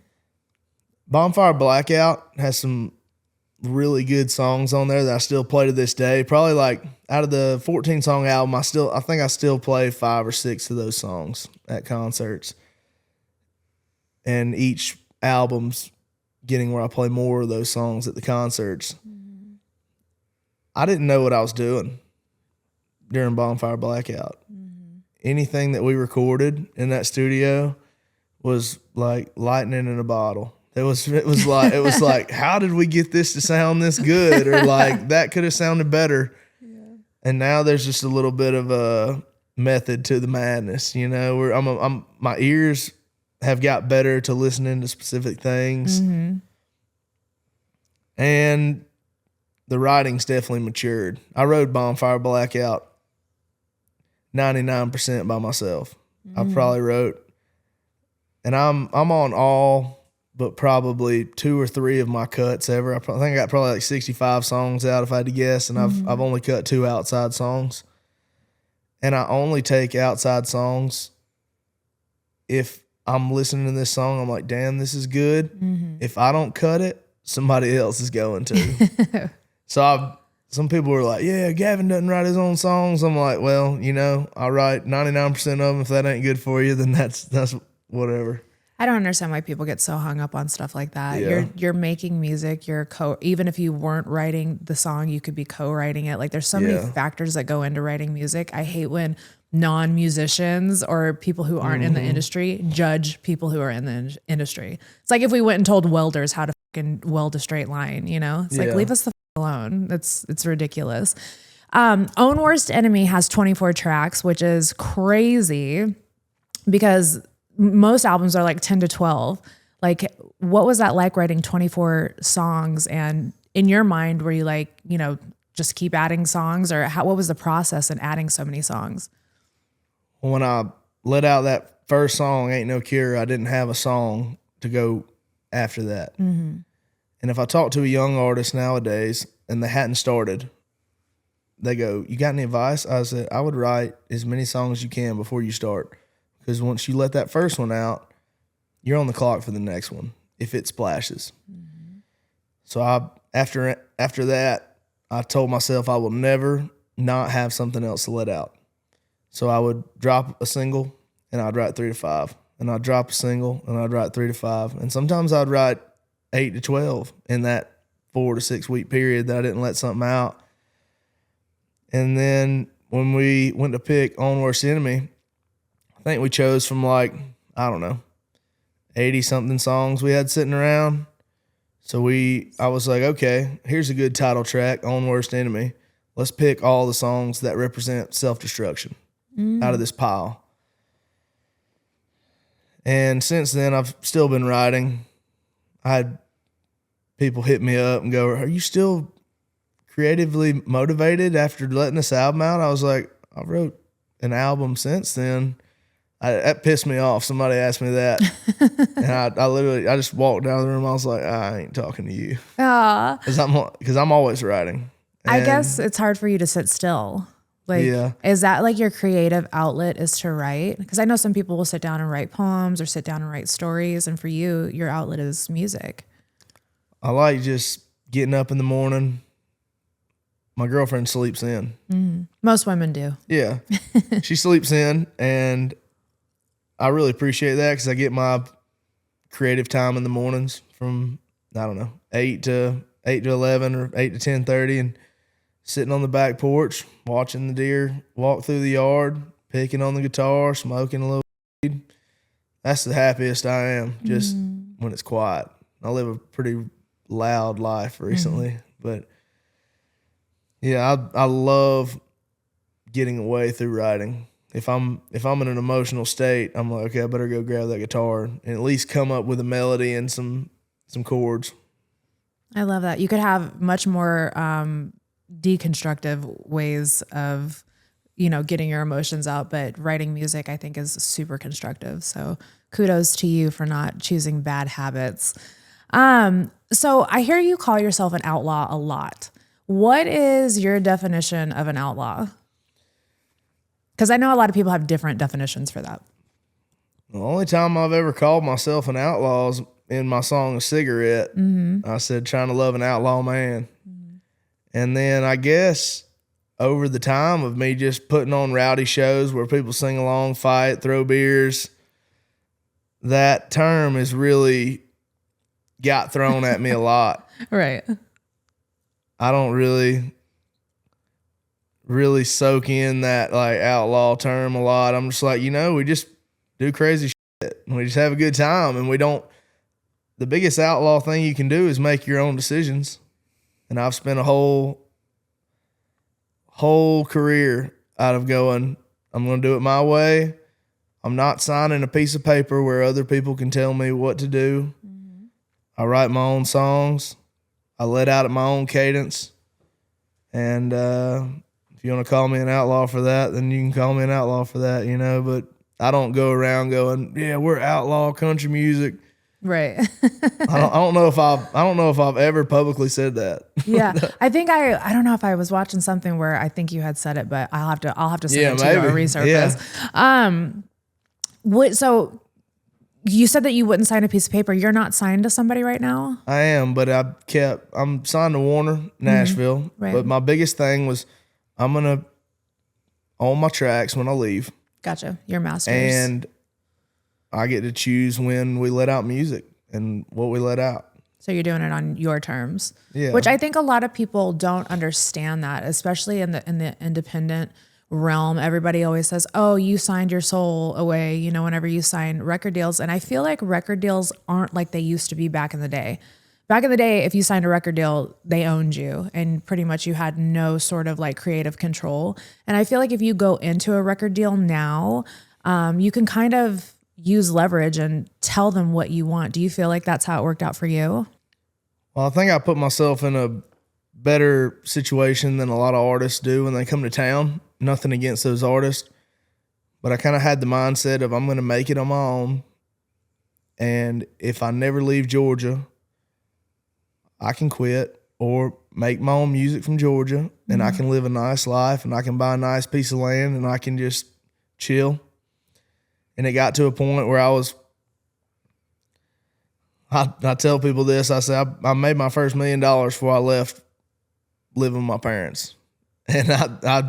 Bonfire, Blackout has some really good songs on there that I still play to this day. Probably like out of the 14 song album, I think I still play 5 or 6 of those songs at concerts. And each album's getting where I play more of those songs at the concerts. Mm-hmm. I didn't know what I was doing during Bonfire, Blackout. Mm-hmm. Anything that we recorded in that studio was like lightning in a bottle. It was like, how did we get this to sound this good? Or like, that could have sounded better. Yeah. And now there's just a little bit of a method to the madness, where my ears have got better to listening to specific things. Mm-hmm. And the writing's definitely matured. I wrote Bonfire, Blackout 99% by myself. Mm-hmm. I probably wrote, and I'm on all but probably 2 or 3 of my cuts ever. I think I got probably like 65 songs out if I had to guess, and I've only cut 2 outside songs. And I only take outside songs if I'm listening to this song, I'm like, damn, this is good. Mm-hmm. If I don't cut it, somebody else is going to. Some people were like, yeah, Gavin doesn't write his own songs. I'm like, well, I write 99% of them. If that ain't good for you, then that's whatever. I don't understand why people get so hung up on stuff like that. Yeah. You're making music. Even if you weren't writing the song, you could be co-writing it. Like, there's so many factors that go into writing music. I hate when non-musicians or people who aren't in the industry judge people who are in the industry. It's like if we went and told welders how to fucking weld a straight line, you know? It's like, leave us the alone. It's ridiculous. Own Worst Enemy has 24 tracks, which is crazy because most albums are like 10 to 12. Like, what was that like writing 24 songs? And in your mind, were you like, you know, just keep adding songs, or what was the process in adding so many songs? When I let out that first song, Ain't No Cure, I didn't have a song to go after that. Mm-hmm. And if I talk to a young artist nowadays and they hadn't started, they go, you got any advice? I said, I would write as many songs as you can before you start. Because once you let that first one out, you're on the clock for the next one if it splashes. Mm-hmm. So after that, I told myself I will never not have something else to let out. So I would drop a single and I'd write 3 to 5. And I'd drop a single and I'd write 3 to 5. And sometimes I'd write 8 to 12 in that 4 to 6 week period that I didn't let something out. And then when we went to pick Own Worst Enemy, I think we chose from like, I don't know, 80 something songs we had sitting around. So I was like, okay, here's a good title track, Own Worst Enemy. Let's pick all the songs that represent self-destruction out of this pile. And since then, I've still been writing. I had people hit me up and go, are you still creatively motivated after letting this album out? I was like, I wrote an album since then. That pissed me off. Somebody asked me that. And I just walked down the room. I was like, I ain't talking to you. Because I'm always writing. And I guess it's hard for you to sit still. Like, is that like your creative outlet is to write? Because I know some people will sit down and write poems or sit down and write stories. And for you, your outlet is music. I like just getting up in the morning. My girlfriend sleeps in. Mm. Most women do. Yeah. She sleeps in, and I really appreciate that because I get my creative time in the mornings from, I don't know, 8 to 11 or 8 to 10:30, and sitting on the back porch, watching the deer walk through the yard, picking on the guitar, smoking a little weed. That's the happiest I am, just when it's quiet. I live a pretty loud life recently, but yeah, I love getting away through writing. If I'm in an emotional state, I'm like, okay, I better go grab that guitar and at least come up with a melody and some chords. I love that. You could have much more deconstructive ways of, you know, getting your emotions out, but writing music I think is super constructive. So kudos to you for not choosing bad habits. So I hear you call yourself an outlaw a lot. What is your definition of an outlaw? Because I know a lot of people have different definitions for that. The only time I've ever called myself an outlaw is in my song "A Cigarette." I said, trying to love an outlaw man. And then I guess over the time of me just putting on rowdy shows where people sing along, fight, throw beers, that term has really got thrown at me a lot. Right. I don't really soak in that like outlaw term a lot. I'm just like, we just do crazy shit and we just have a good time, and the biggest outlaw thing you can do is make your own decisions. And I've spent a whole career out of going, I'm going to do it my way. I'm not signing a piece of paper where other people can tell me what to do. I write my own songs. I let out at my own cadence. And if you want to call me an outlaw for that, then you can call me an outlaw for that, but I don't go around going, yeah, we're outlaw country music. Right. I don't know if I've ever publicly said that. Yeah. I think I don't know if I was watching something where I think you had said it, but I'll have to send it to you or resurface. Yeah. So you said that you wouldn't sign a piece of paper. You're not signed to somebody right now? I am, but I'm signed to Warner Nashville. Right. But my biggest thing was I'm gonna own my tracks when I leave. Gotcha. Your masters. And I get to choose when we let out music and what we let out. So you're doing it on your terms. Yeah. Which I think a lot of people don't understand that, especially in the independent realm. Everybody always says, oh, you signed your soul away, you know, whenever you sign record deals. And I feel like record deals aren't like they used to be back in the day. Back in the day, if you signed a record deal, they owned you and pretty much you had no sort of like creative control. And I feel like if you go into a record deal now, you can kind of use leverage and tell them what you want. Do you feel like that's how it worked out for you? Well, I think I put myself in a better situation than a lot of artists do when they come to town. Nothing against those artists, but I kind of had the mindset of I'm going to make it on my own. And if I never leave Georgia, I can quit or make my own music from Georgia, and I can live a nice life, and I can buy a nice piece of land, and I can just chill. And it got to a point where I tell people this, I say, I made my first $1 million before I left living with my parents. And I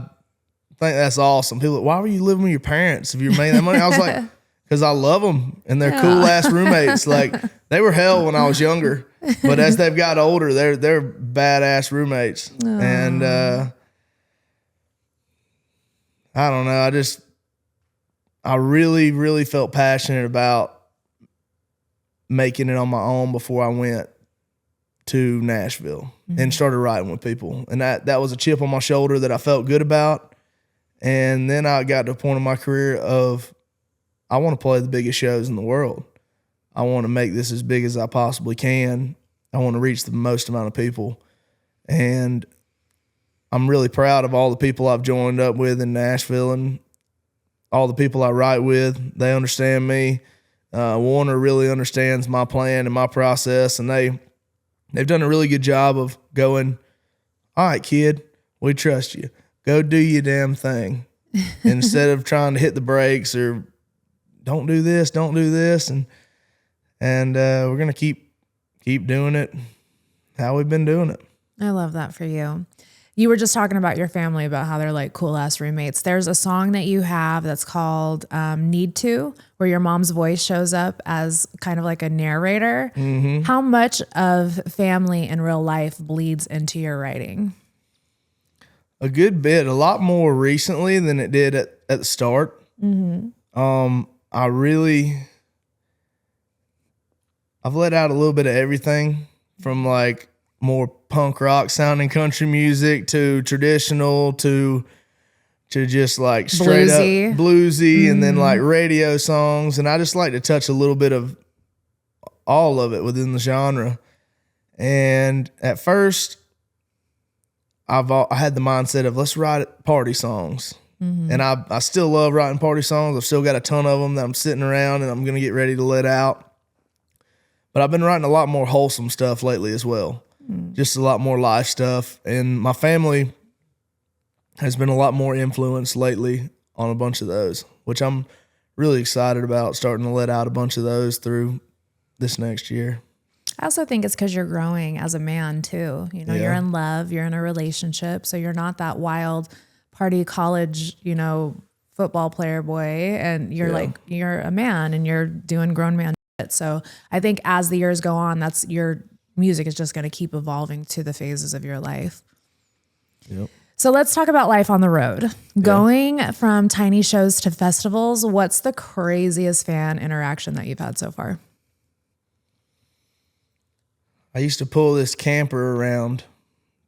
think that's awesome. People are like, why were you living with your parents if you're making that money? I was like, because I love them and they're cool ass roommates. Like, they were hell when I was younger, but as they've got older, they're badass roommates. And I don't know. I really, really felt passionate about making it on my own before I went to Nashville and started writing with people. And that was a chip on my shoulder that I felt good about. And then I got to a point in my career of, I want to play the biggest shows in the world. I want to make this as big as I possibly can. I want to reach the most amount of people. And I'm really proud of all the people I've joined up with in Nashville and all the people I write with. They understand me. Warner really understands my plan and my process, and they've done a really good job of going, all right, kid, we trust you. Go do your damn thing. Instead of trying to hit the brakes or don't do this. And we're going to keep doing it how we've been doing it. I love that for you. You were just talking about your family, about how they're like cool ass roommates. There's a song that you have that's called Need To, where your mom's voice shows up as kind of like a narrator. Mm-hmm. How much of family in real life bleeds into your writing? A good bit, a lot more recently than it did at the start. Mm-hmm. I've let out a little bit of everything from like more punk rock sounding country music to traditional to just like straight up bluesy and then like radio songs. And I just like to touch a little bit of all of it within the genre. And at first I had the mindset of let's write party songs. Mm-hmm. And I still love writing party songs. I've still got a ton of them that I'm sitting around and I'm going to get ready to let out. But I've been writing a lot more wholesome stuff lately as well. Just a lot more life stuff. And my family has been a lot more influenced lately on a bunch of those, which I'm really excited about, starting to let out a bunch of those through this next year. I also think it's because you're growing as a man too. You know, you're in love, you're in a relationship. So you're not that wild party college, you know, football player boy. And you're like, you're a man and you're doing grown man shit. So I think as the years go on, that's your music is just going to keep evolving to the phases of your life. Yep. So let's talk about life on the road. Yeah. Going from tiny shows to festivals, what's the craziest fan interaction that you've had so far? I used to pull this camper around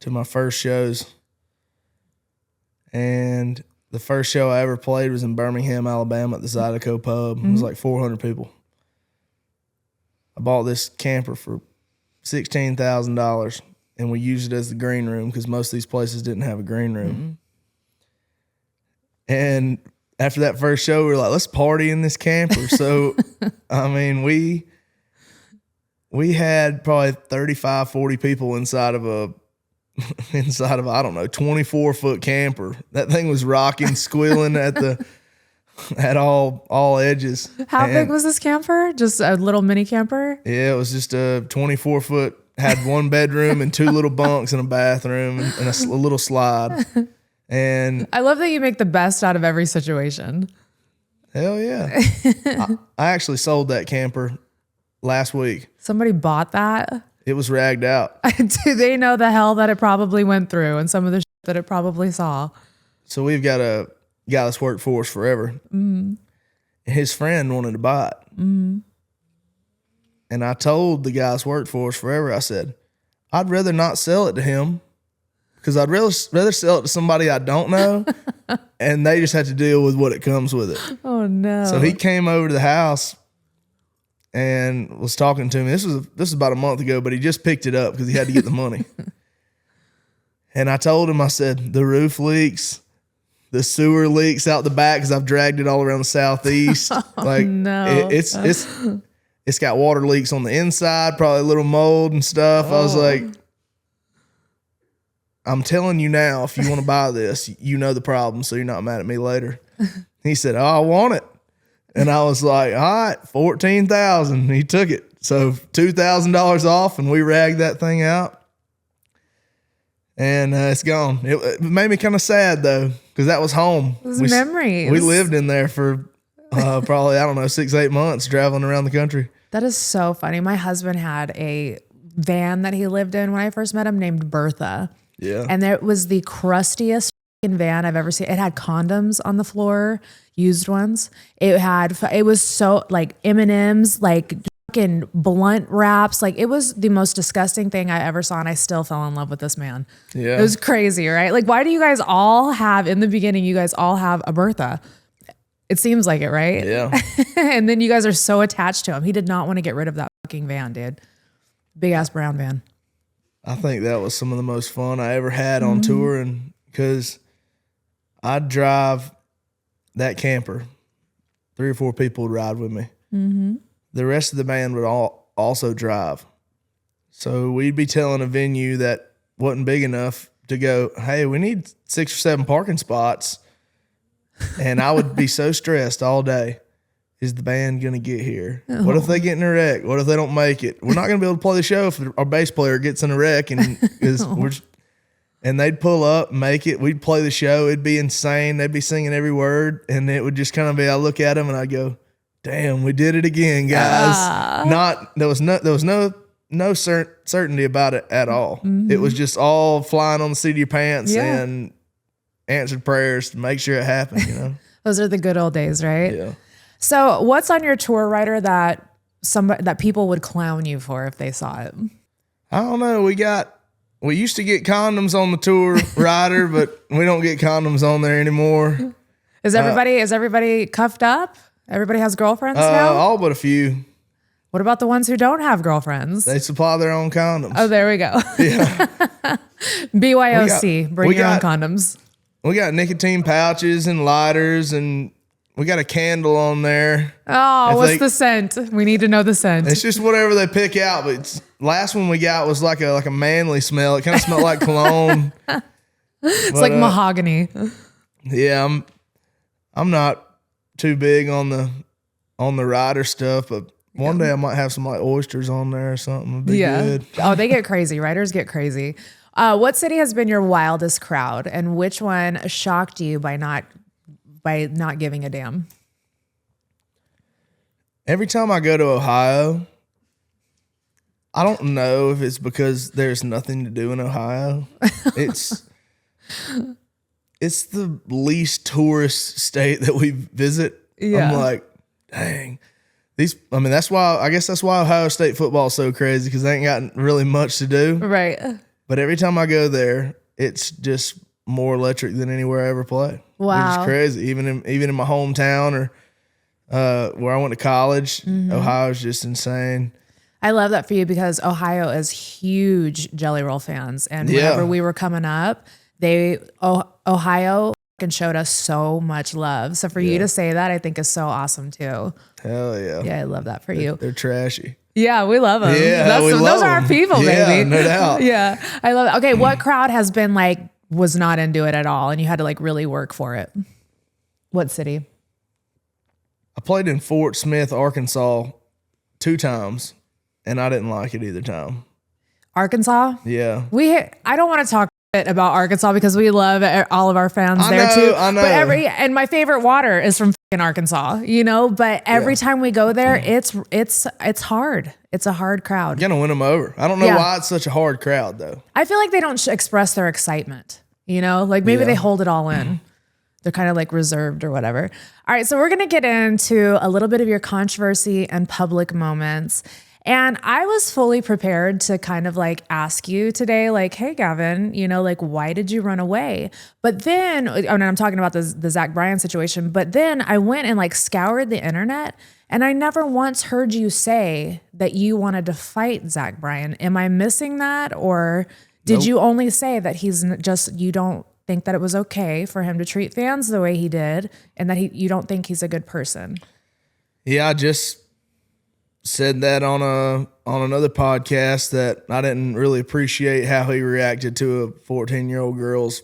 to my first shows. And the first show I ever played was in Birmingham, Alabama at the Zydeco pub. It was like 400 people. I bought this camper for $16,000 and we used it as the green room because most of these places didn't have a green room. And after that first show, we were like, let's party in this camper. So, I mean, we had probably 35, 40 people inside of a, I don't know, 24-foot camper. That thing was rocking, squealing at all edges. How big was this camper? Just a little mini camper? Yeah, it was just a 24-foot, had one bedroom and two little bunks and a bathroom and a little slide. And I love that you make the best out of every situation. Hell yeah. I actually sold that camper last week. Somebody bought that? It was ragged out. Do they know the hell that it probably went through and some of the shit that it probably saw? So we've got guy that's worked for us forever. And his friend wanted to buy it. And I told the guy that's worked for us forever, I said, I'd rather not sell it to him because I'd rather sell it to somebody I don't know and they just have to deal with what it comes with it. Oh, no. So he came over to the house and was talking to me. This was about a month ago, but he just picked it up because he had to get the money. And I told him, I said, the roof leaks, the sewer leaks out the back because I've dragged it all around the southeast. No. It's got water leaks on the inside, probably a little mold and stuff. I was like, I'm telling you now, if you want to buy this, you know the problem, so you're not mad at me later. He said, oh, I want it. And I was like, all right, $14,000. He took it. So $2,000 off, and we ragged that thing out. And it's gone. It made me kind of sad, though, because that was home. It was memories. We lived in there for probably, 6-8 months traveling around the country. That is so funny. My husband had a van that he lived in when I first met him named Bertha. Yeah. And it was the crustiest van I've ever seen. It had condoms on the floor, used ones. It was so like M&Ms, like fucking blunt wraps. Like it was the most disgusting thing I ever saw. And I still fell in love with this man. Yeah. It was crazy, right? Like, why do you guys all have, in the beginning, you guys all have a Bertha? It seems like it, right? Yeah. And then you guys are so attached to him. He did not want to get rid of that fucking van, dude. Big ass brown van. I think that was some of the most fun I ever had on tour, and because I'd drive that camper, 3 or 4 people would ride with me. The rest of the band would also drive. So we'd be telling a venue that wasn't big enough to go, hey, we need 6 or 7 parking spots. And I would be so stressed all day. Is the band going to get here? What if they get in a wreck? What if they don't make it? We're not going to be able to play the show if our bass player gets in a wreck. And they'd pull up, make it. We'd play the show. It'd be insane. They'd be singing every word. And it would just kind of be, I look at them and I go, damn, we did it again, guys. There was no certainty about it at all. It was just all flying on the seat of your pants and answered prayers to make sure it happened, you know? Those are the good old days, right? Yeah. So what's on your tour rider that people would clown you for if they saw it? I don't know. We used to get condoms on the tour rider, but we don't get condoms on there anymore. Is everybody cuffed up? Everybody has girlfriends now? All but a few. What about the ones who don't have girlfriends? They supply their own condoms. Oh, there we go. Yeah. BYOC, bring your own condoms. We got nicotine pouches and lighters, and we got a candle on there. Oh, what's the scent? We need to know the scent. It's just whatever they pick out. But last one we got was like a manly smell. It kind of smelled like cologne. It's like mahogany. Yeah, I'm not too big on the rider stuff, but one day I might have some like oysters on there or something. It'd be good. Oh, they get crazy. Riders get crazy. What city has been your wildest crowd, and which one shocked you by not giving a damn? Every time I go to Ohio, I don't know if it's because there's nothing to do in Ohio. It's the least tourist state that we visit. Yeah. I'm like, dang. That's why Ohio State football is so crazy, because they ain't got really much to do. Right. But every time I go there, it's just more electric than anywhere I ever played. Wow. Which is crazy. Even in my hometown or where I went to college, Ohio's just insane. I love that for you, because Ohio is huge Jelly Roll fans. And whenever we were coming up, Ohio showed us so much love. So for you to say that, I think is so awesome too. Hell yeah. Yeah, I love that for you. They're trashy. Yeah, we love them. Yeah, those are our people, baby. Yeah, no doubt. Yeah, I love it. Okay, what crowd has been was not into it at all, and you had to really work for it? What city? I played in Fort Smith, Arkansas 2 times, and I didn't like it either time. Arkansas? Yeah. I don't want to talk about Arkansas because we love all of our fans there too. I know. But and my favorite water is from Arkansas, but every time we go there, it's hard. It's a hard crowd. You're gonna win them over. I don't know why it's such a hard crowd though. I feel like they don't express their excitement, maybe they hold it all in. they're kind of like reserved or whatever. All right, so we're gonna get into a little bit of your controversy and public moments. And I was fully prepared to kind of like ask you today, like, hey, Gavin, you know, like, why did you run away? But then, I'm talking about the Zach Bryan situation, but then I went and like scoured the internet and I never once heard you say that you wanted to fight Zach Bryan. Am I missing that? Or did you only say that you don't think that it was okay for him to treat fans the way he did and that you don't think he's a good person? Yeah, I just said that on another podcast that I didn't really appreciate how he reacted to a 14-year-old girl's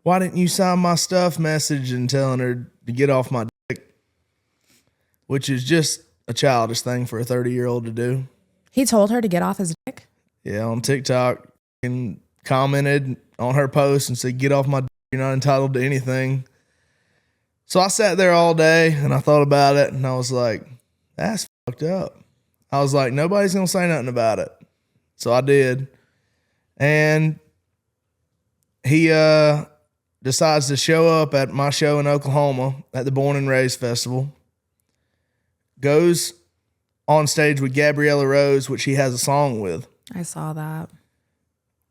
"why didn't you sign my stuff" message and telling her to get off my dick, which is just a childish thing for a 30-year-old to do. He told her to get off his dick? Yeah, on TikTok, and commented on her post and said, "Get off my dick, you're not entitled to anything." So I sat there all day and I thought about it and I was like, that's fucked up. I was like, nobody's gonna say nothing about it. So I did. And he decides to show up at my show in Oklahoma at the Born and Raised Festival. Goes on stage with Gabriella Rose, which he has a song with. I saw that.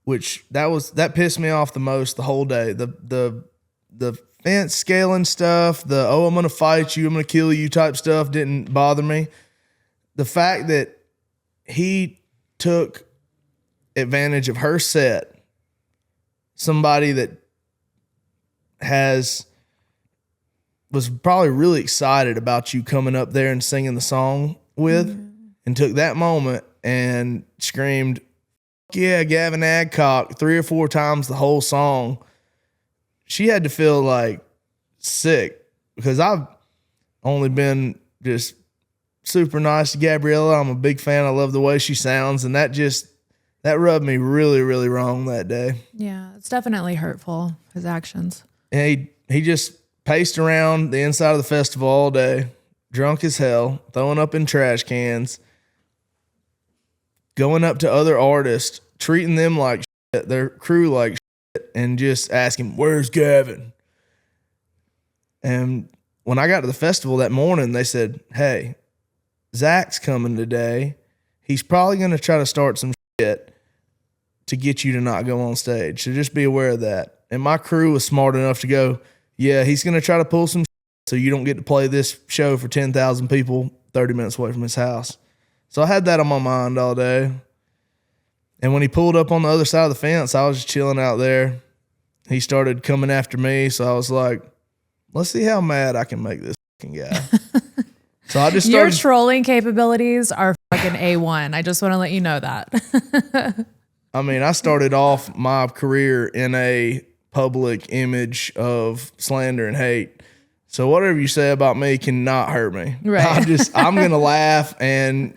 Which that pissed me off the most the whole day. The fence scaling stuff, I'm gonna fight you, I'm gonna kill you type stuff didn't bother me. The fact that he took advantage of her set, somebody that was probably really excited about you coming up there and singing the song with, and took that moment and screamed, "Yeah, Gavin Adcock," 3 or 4 times the whole song. She had to feel like sick because I've only been just super nice to Gabriella. I'm a big fan. I love the way she sounds. And that rubbed me really, really wrong that day. Yeah, it's definitely hurtful, his actions. And he just paced around the inside of the festival all day, drunk as hell, throwing up in trash cans, going up to other artists, treating them like shit, their crew like shit, and just asking, "Where's Gavin?" And when I got to the festival that morning, they said, "Hey, Zach's coming today. He's probably going to try to start some shit to get you to not go on stage. So just be aware of that." And my crew was smart enough to go, "Yeah, he's going to try to pull some shit so you don't get to play this show for 10,000 people 30 minutes away from his house." So I had that on my mind all day. And when he pulled up on the other side of the fence, I was just chilling out there. He started coming after me. So I was like, let's see how mad I can make this fucking guy. So I just started. Your trolling capabilities are fucking A1. I just want to let you know that. I mean, I started off my career in a public image of slander and hate. So whatever you say about me cannot hurt me. Right. I'm going to laugh. And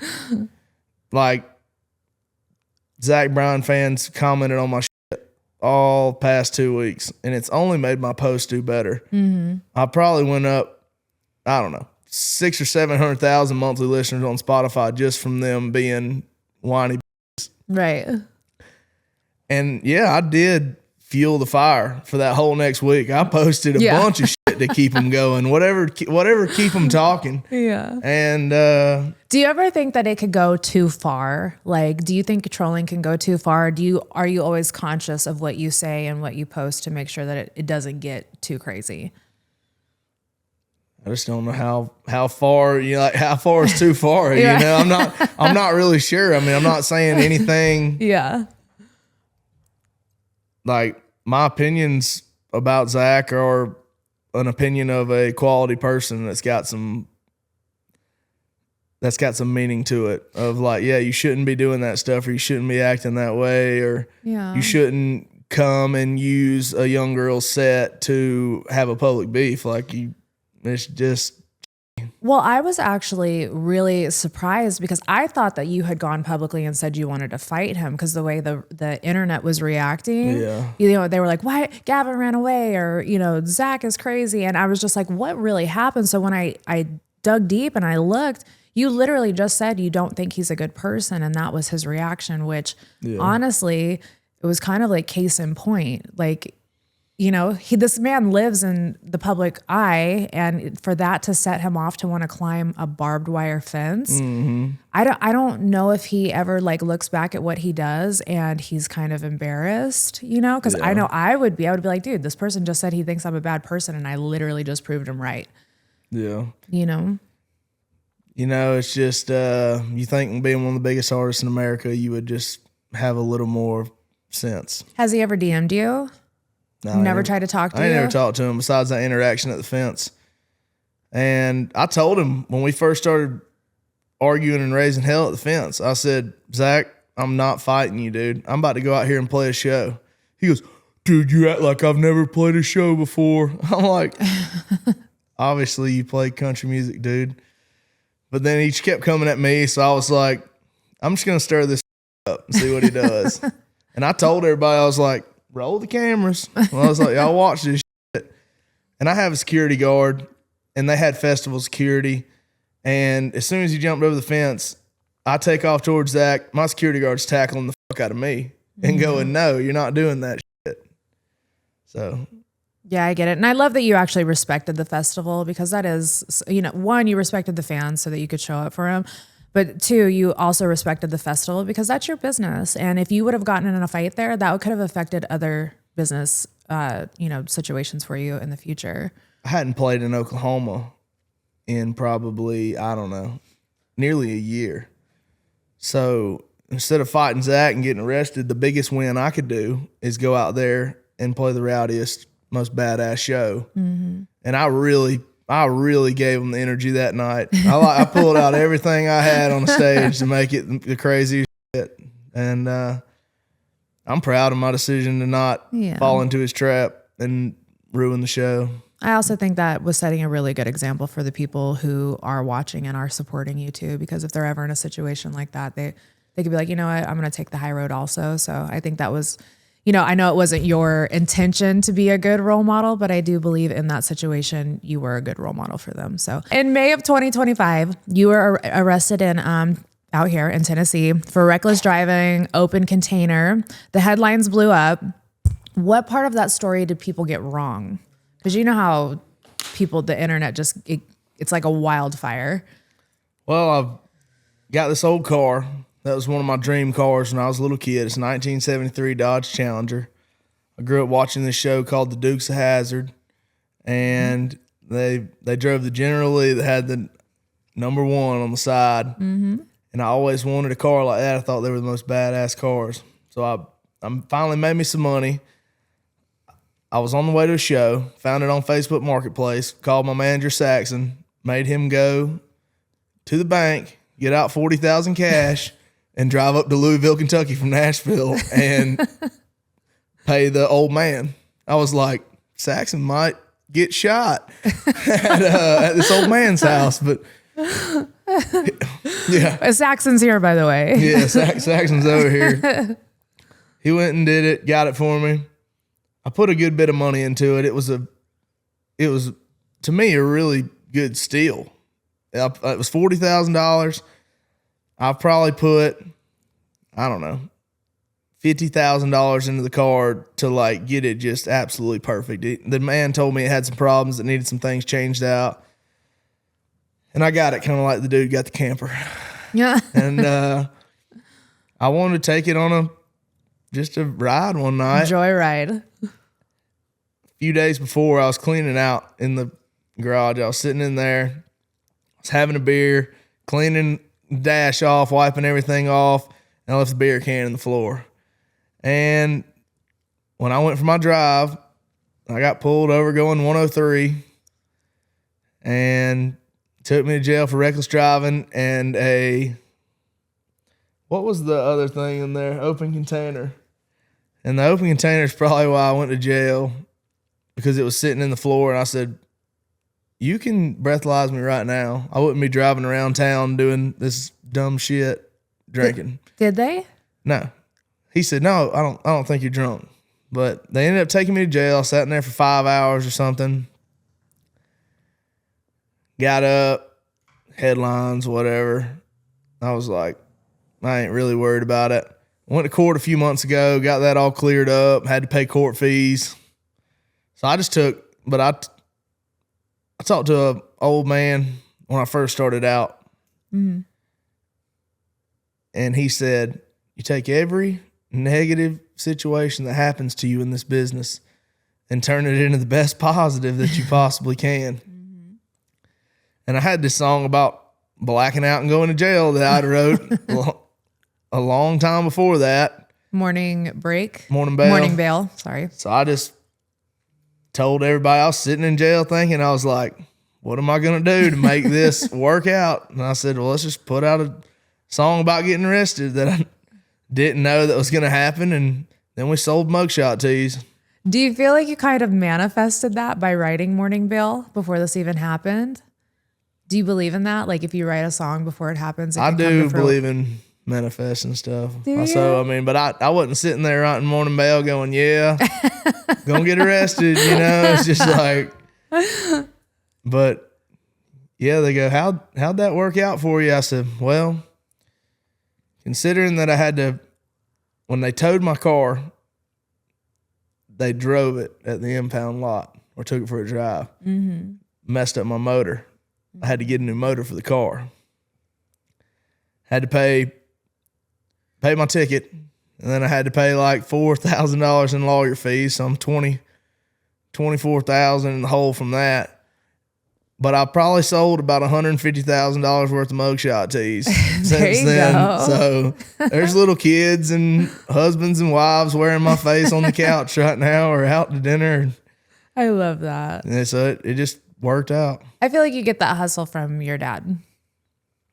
like Zach Bryan fans commented on my shit all past 2 weeks, and it's only made my post do better. Mm-hmm. I probably went up, I don't know, 600,000 or 700,000 monthly listeners on Spotify just from them being whiny. Right. And yeah, I did fuel the fire for that whole next week. I posted a bunch of shit to keep them going, whatever keep them talking. Yeah. And do you ever think that it could go too far? Like, do you think trolling can go too far? Are you always conscious of what you say and what you post to make sure that it doesn't get too crazy? I just don't know how far, how far is too far. You know, I'm not really sure. I mean, I'm not saying anything. Yeah. Like, my opinions about Zach are an opinion of a quality person that's got some meaning to it, of like, yeah, you shouldn't be doing that stuff, or you shouldn't be acting that way, or you shouldn't come and use a young girl's set to have a public beef. Like, it's just. Well, I was actually really surprised because I thought that you had gone publicly and said you wanted to fight him because the way the internet was reacting. Yeah. You know, they were like, "Why Gavin ran away?" or, "Zach is crazy." And I was just like, what really happened? So when I dug deep and I looked, you literally just said you don't think he's a good person. And that was his reaction, which honestly, it was kind of like case in point. Like, this man lives in the public eye, and for that to set him off to want to climb a barbed wire fence, I don't know if he ever like looks back at what he does and he's kind of embarrassed, because I know I would be like, dude, this person just said he thinks I'm a bad person, and I literally just proved him right. Yeah. It's just you think being one of the biggest artists in America, you would just have a little more sense. Has he ever DM'd you? No, never tried to talk to you? I never talked to him besides that interaction at the fence. And I told him when we first started arguing and raising hell at the fence, I said, Zach, I'm not fighting you, dude. I'm about to go out here and play a show. He goes, dude, you act like I've never played a show before. I'm like, obviously you play country music, dude. But then he just kept coming at me. So I was like, I'm just going to stir this up and see what he does. And I told everybody, I was like, roll the cameras. Well, I was like, y'all watch this shit. And I have a security guard, and they had festival security. And as soon as he jumped over the fence, I take off towards Zach. My security guard's tackling the fuck out of me and going, no, you're not doing that shit. So. Yeah, I get it. And I love that you actually respected the festival, because that is, one, you respected the fans so that you could show up for him. But two, you also respected the festival because that's your business. And if you would have gotten in a fight there, that could have affected other business, situations for you in the future. I hadn't played in Oklahoma in probably, I don't know, nearly a year. So instead of fighting Zach and getting arrested, the biggest win I could do is go out there and play the rowdiest, most badass show. And I really gave them the energy that night. I pulled out everything I had on the stage to make it the craziest shit. And I'm proud of my decision to not fall into his trap and ruin the show. I also think that was setting a really good example for the people who are watching and are supporting you too, because if they're ever in a situation like that, they could be like, you know what, I'm going to take the high road also. So I think that was, I know it wasn't your intention to be a good role model, but I do believe in that situation, you were a good role model for them. So in May of 2025, you were arrested in out here in Tennessee for reckless driving, open container. The headlines blew up. What part of that story did people get wrong? Because you know how the internet it's like a wildfire. Well, I've got this old car. That was one of my dream cars when I was a little kid. It's a 1973 Dodge Challenger. I grew up watching this show called The Dukes of Hazzard, and they drove the General Lee that had the number 1 on the side. And I always wanted a car like that. I thought they were the most badass cars. So I finally made me some money. I was on the way to a show, found it on Facebook Marketplace, called my manager Saxon, made him go to the bank, get out $40,000 cash, and drive up to Louisville, Kentucky from Nashville and pay the old man. I was like, Saxon might get shot at this old man's house, but yeah. Saxon's here, by the way. Yeah, Saxon's over here. He went and did it, got it for me. I put a good bit of money into it. It was to me a really good steal. It was $40,000. I probably put, I don't know, $50,000 into the car to like get it just absolutely perfect. The man told me it had some problems that needed some things changed out, and I got it kind of like the dude got the camper. Yeah. And I wanted to take it on just a ride one night. Joyride. A few days before, I was cleaning out in the garage. I was sitting in there, I was having a beer, cleaning the dash off, wiping everything off, and I left the beer can in the floor. And when I went for my drive, I got pulled over going 103 and took me to jail for reckless driving and what was the other thing in there? Open container. And the open container is probably why I went to jail, because it was sitting in the floor, and I said, you can breathalyze me right now. I wouldn't be driving around town doing this dumb shit, drinking. Did they? No. He said, no, I don't think you're drunk. But they ended up taking me to jail. I sat in there for 5 hours or something. Got up, headlines, whatever. I was like, I ain't really worried about it. Went to court a few months ago, got that all cleared up, had to pay court fees. So I just took, but I talked to an old man when I first started out. And he said, you take every negative situation that happens to you in this business and turn it into the best positive that you possibly can. And I had this song about blacking out and going to jail that I wrote a long time before that. Morning bail. Sorry. So I just told everybody I was sitting in jail thinking, I was like, what am I going to do to make this work out? And I said, well, let's just put out a song about getting arrested that I didn't know that was going to happen. And then we sold mugshot tees. Do you feel like you kind of manifested that by writing Morning Bail before this even happened? Do you believe in that? Like if you write a song before it happens? I do believe in manifesting stuff. So, I mean, but I wasn't sitting there writing Morning Bail going, yeah, gonna get arrested, you know? It's just like, but yeah, they go, how'd that work out for you? I said, well, considering that I had to, when they towed my car, they drove it at the impound lot or took it for a drive, messed up my motor. I had to get a new motor for the car. Had to pay my ticket, and then I had to pay like $4,000 in lawyer fees. So I'm $24,000 in the hole from that. But I probably sold about $150,000 worth of mugshot tees since then. Go. So there's little kids and husbands and wives wearing my face on the couch right now or out to dinner. I love that. And so it just worked out. I feel like you get that hustle from your dad.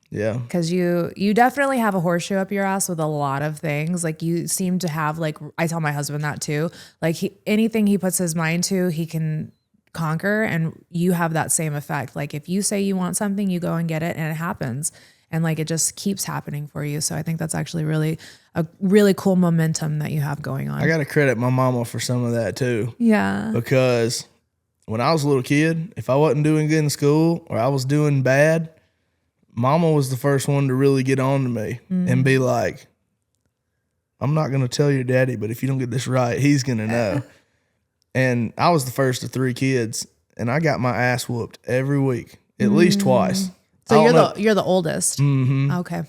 Yeah. Because you definitely have a horseshoe up your ass with a lot of things. Like you seem to have, like, I tell my husband that too. Like anything he puts his mind to, he can conquer, and you have that same effect. Like if you say you want something, you go and get it and it happens. And like it just keeps happening for you. So I think that's actually a really cool momentum that you have going on. I got to credit my mama for some of that too. Yeah. Because when I was a little kid, if I wasn't doing good in school or I was doing bad, mama was the first one to really get on to me and be like, I'm not going to tell your daddy, but if you don't get this right, he's going to know. And I was the first of 3 kids, and I got my ass whooped every week, at least twice. So you're the oldest. Mm-hmm. Okay.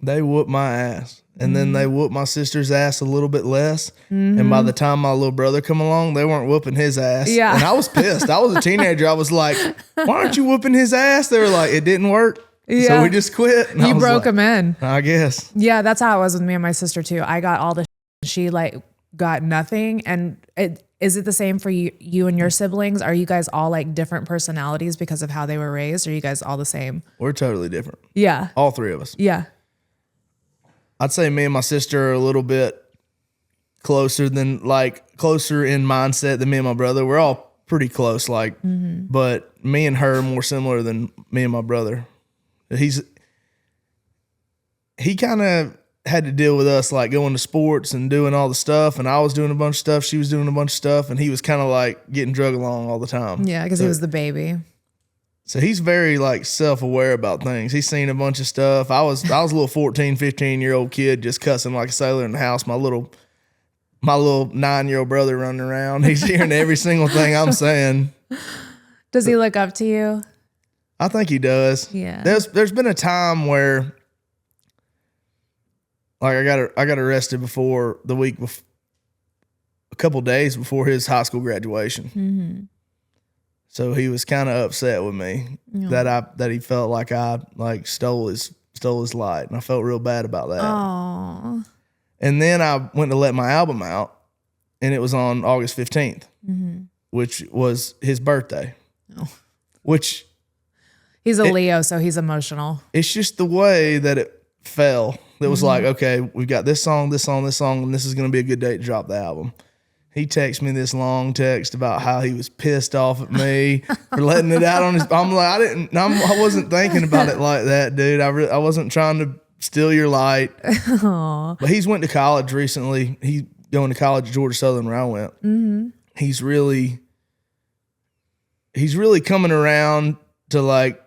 They whooped my ass, and then they whooped my sister's ass a little bit less. And by the time my little brother come along, they weren't whooping his ass. Yeah. And I was pissed. I was a teenager. I was like, why aren't you whooping his ass? They were like, it didn't work. Yeah. So we just quit. You broke him in. I guess. Yeah, that's how it was with me and my sister too. I got all the she like got nothing. And is it the same for you and your siblings? Are you guys all like different personalities because of how they were raised? Or are you guys all the same? We're totally different. Yeah. All 3 of us. Yeah. I'd say me and my sister are a little bit closer in mindset than me and my brother. We're all pretty close, but me and her are more similar than me and my brother. He kind of had to deal with us like going to sports and doing all the stuff, and I was doing a bunch of stuff, she was doing a bunch of stuff, and he was kind of like getting drug along all the time. Yeah, because he was the baby. So he's very like self-aware about things. He's seen a bunch of stuff. I was a little 14, 15-year-old kid just cussing like a sailor in the house. My little 9-year-old brother running around. He's hearing every single thing I'm saying. Does he look up to you? I think he does. Yeah. There's been a time where like I got arrested before the week before, a couple days before his high school graduation. Mm-hmm. So he was kind of upset with me that he felt like I like stole his light, and I felt real bad about that. Aww. And then I went to let my album out, and it was on August 15th, which was his birthday. Oh. Which he's a Leo, so he's emotional. It's just the way that it fell. It was like, okay, we've got this song, and this is going to be a good day to drop the album. He texted me this long text about how he was pissed off at me for letting it out on his. I'm like, I wasn't thinking about it like that, dude. I wasn't trying to steal your light. Aww. But he's went to college recently. He's going to college at Georgia Southern where I went. Mm-hmm. He's really coming around to like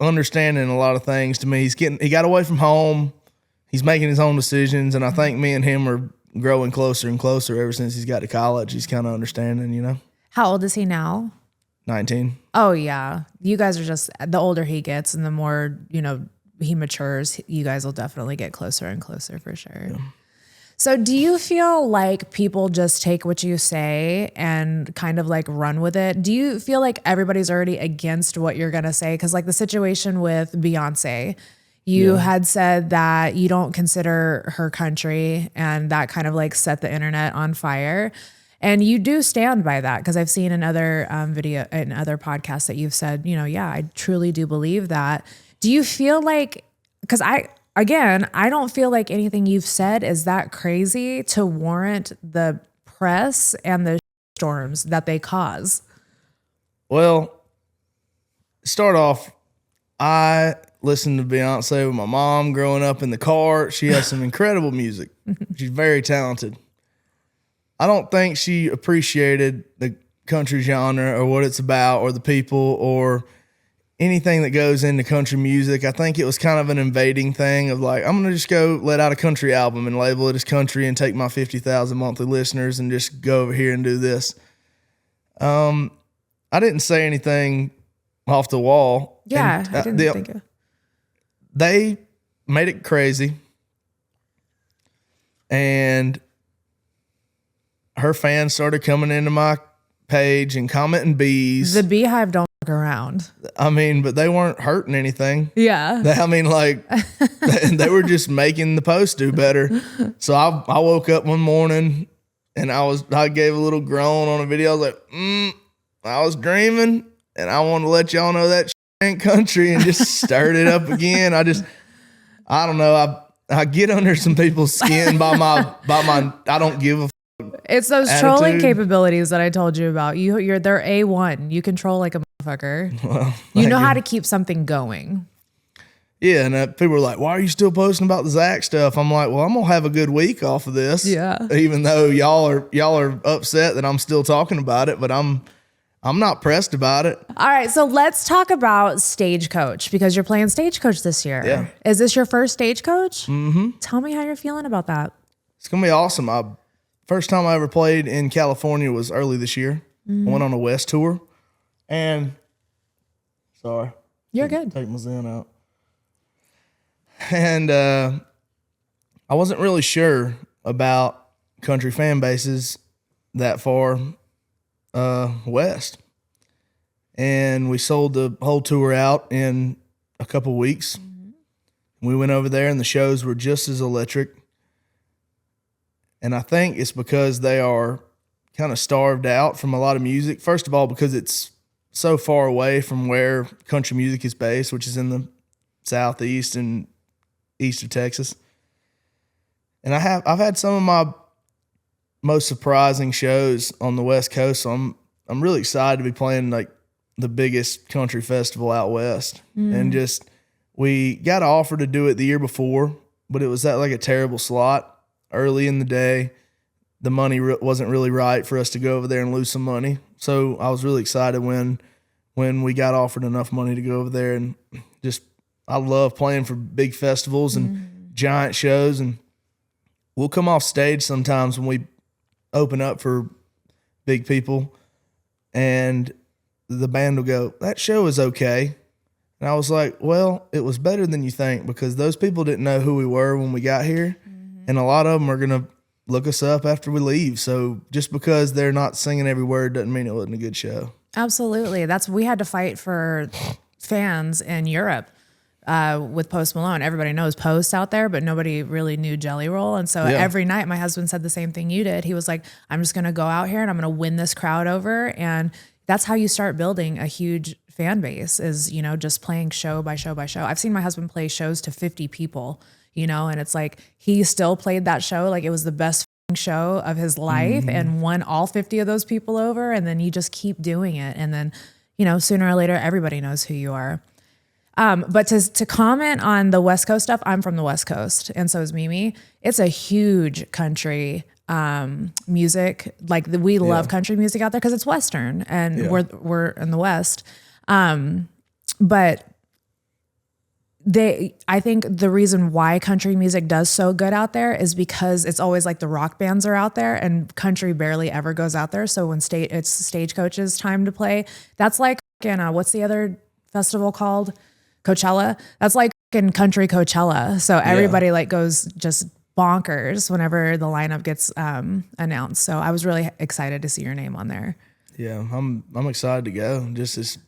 understanding a lot of things to me. He got away from home. He's making his own decisions, and I think me and him are growing closer and closer ever since he's got to college. He's kind of understanding, you know. How old is he now? 19. Oh yeah. You guys are just, the older he gets and the more, he matures, you guys will definitely get closer and closer for sure. Yeah. So do you feel like people just take what you say and kind of like run with it? Do you feel like everybody's already against what you're going to say? Because like the situation with Beyonce, you had said that you don't consider her country, and that kind of like set the internet on fire. And you do stand by that, because I've seen in other in other podcasts that you've said, I truly do believe that. Do you feel like, because I don't feel like anything you've said is that crazy to warrant the press and the storms that they cause? Well, start off, I listened to Beyonce with my mom growing up in the car. She has some incredible music. She's very talented. I don't think she appreciated the country genre or what it's about or the people or anything that goes into country music. I think it was kind of an invading thing of like, I'm going to just go let out a country album and label it as country and take my 50,000 monthly listeners and just go over here and do this. I didn't say anything off the wall. Yeah, I didn't think it. They made it crazy. And her fans started coming into my page and commenting bees. The beehive don't fuck around. I mean, but they weren't hurting anything. Yeah. They were just making the post do better. So I woke up one morning and I gave a little groan on a video. I was like, I was dreaming and I want to let y'all know that ain't country, and just stirred it up again. I don't know. I get under some people's skin by my I don't give a It's those attitude. Trolling capabilities that I told you about. They're A1. You control like a motherfucker. Well, you know how to keep something going. Yeah, and people were like, "Why are you still posting about the Zack stuff?" I'm like, "Well, I'm gonna have a good week off of this." Yeah. Even though y'all are upset that I'm still talking about it, but I'm not pressed about it. All right, so let's talk about Stagecoach, because you're playing Stagecoach this year. Yeah. Is this your first Stagecoach? Mm-hmm. Tell me how you're feeling about that. It's gonna be awesome. First time I ever played in California was early this year. I went on a West tour, and sorry, you're good. Take my Zen out. And I wasn't really sure about country fan bases that far west. And we sold the whole tour out in a couple weeks. We went over there and the shows were just as electric. And I think it's because they are kind of starved out from a lot of music. First of all, because it's so far away from where country music is based, which is in the southeast and east of Texas. And I've had some of my most surprising shows on the West Coast. So I'm really excited to be playing like the biggest country festival out west. And we got an offer to do it the year before, but it was at like a terrible slot early in the day. The money wasn't really right for us to go over there and lose some money. So I was really excited when we got offered enough money to go over there, and just I love playing for big festivals and giant shows. And we'll come off stage sometimes when we open up for big people, and the band will go, "That show is okay." And I was like, well, it was better than you think, because those people didn't know who we were when we got here. And a lot of them are going to look us up after we leave. So just because they're not singing every word doesn't mean it wasn't a good show. Absolutely. We had to fight for fans in Europe with Post Malone. Everybody knows Post out there, but nobody really knew Jelly Roll. And so every night my husband said the same thing you did. He was like, I'm just going to go out here and I'm going to win this crowd over. And that's how you start building a huge fan base, is, just playing show by show by show. I've seen my husband play shows to 50 people, and it's like he still played that show like it was the best show of his life and won all 50 of those people over. And then you just keep doing it. And then, sooner or later, everybody knows who you are. But to comment on the West Coast stuff, I'm from the West Coast, and so is Mimi. It's a huge country music. Like we love country music out there because it's Western, and we're in the West. But I think the reason why country music does so good out there is because it's always like the rock bands are out there and country barely ever goes out there. So when it's Stagecoach's time to play, that's like, what's the other festival called? Coachella. That's like in country Coachella. So everybody like goes just bonkers whenever the lineup gets announced. So I was really excited to see your name on there. Yeah, I'm excited to go. Just it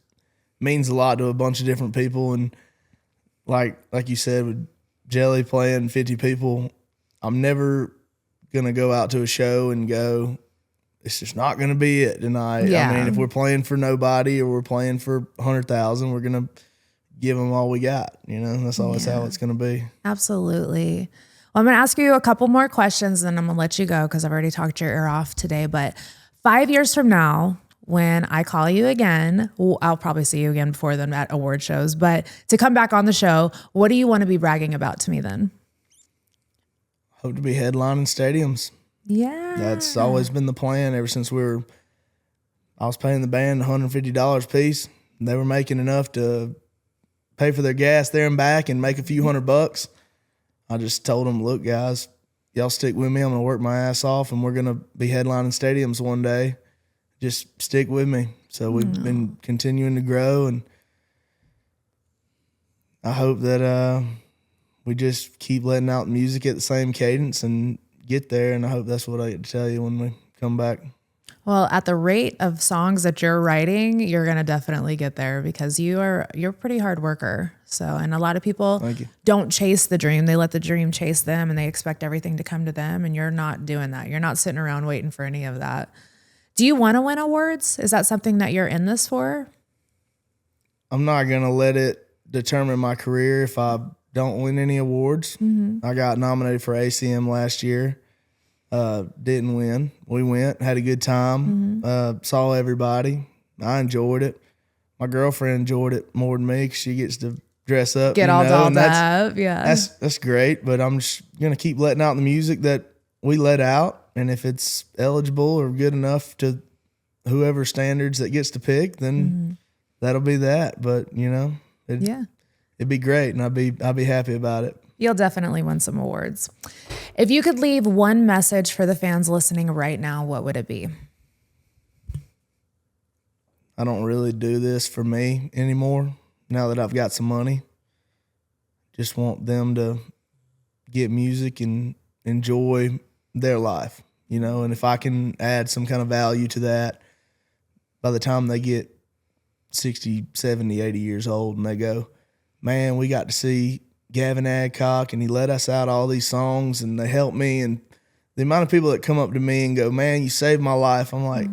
means a lot to a bunch of different people, and like you said, with Jelly playing 50 people, I'm never gonna go out to a show and go, it's just not gonna be it tonight. Yeah. I mean, if we're playing for nobody or we're playing for 100,000, we're gonna give them all we got. You know, that's always how it's gonna be. Absolutely. Well, I'm gonna ask you a couple more questions, and then I'm gonna let you go because I've already talked your ear off today. But 5 years from now, when I call you again, I'll probably see you again before then at award shows, but to come back on the show, what do you want to be bragging about to me then? Hope to be headlining stadiums. Yeah. That's always been the plan ever since I was paying the band $150 a piece. And they were making enough to pay for their gas there and back and make a few $100. I just told them, look, guys, y'all stick with me. I'm going to work my ass off, and we're going to be headlining stadiums one day. Just stick with me. So we've been continuing to grow, and I hope that we just keep letting out music at the same cadence and get there, and I hope that's what I get to tell you when we come back. Well, at the rate of songs that you're writing, you're going to definitely get there because you're a pretty hard worker. So, and a lot of people don't chase the dream. They let the dream chase them, and they expect everything to come to them, and you're not doing that. You're not sitting around waiting for any of that. Do you want to win awards? Is that something that you're in this for? I'm not going to let it determine my career if I don't win any awards. I got nominated for ACM last year. Didn't win. We went, had a good time, saw everybody. I enjoyed it. My girlfriend enjoyed it more than me because she gets to dress up. Get all dolled up, yeah. That's great, but I'm just going to keep letting out the music that we let out. And if it's eligible or good enough to whoever standards that gets to pick, then that'll be that. But, you know, it'd be great, and I'd be happy about it. You'll definitely win some awards. If you could leave one message for the fans listening right now, what would it be? I don't really do this for me anymore now that I've got some money. Just want them to get music and enjoy their life, you know, and if I can add some kind of value to that by the time they get 60, 70, 80 years old and they go, man, we got to see Gavin Adcock and he let us out all these songs and they helped me. And the amount of people that come up to me and go, man, you saved my life. I'm like,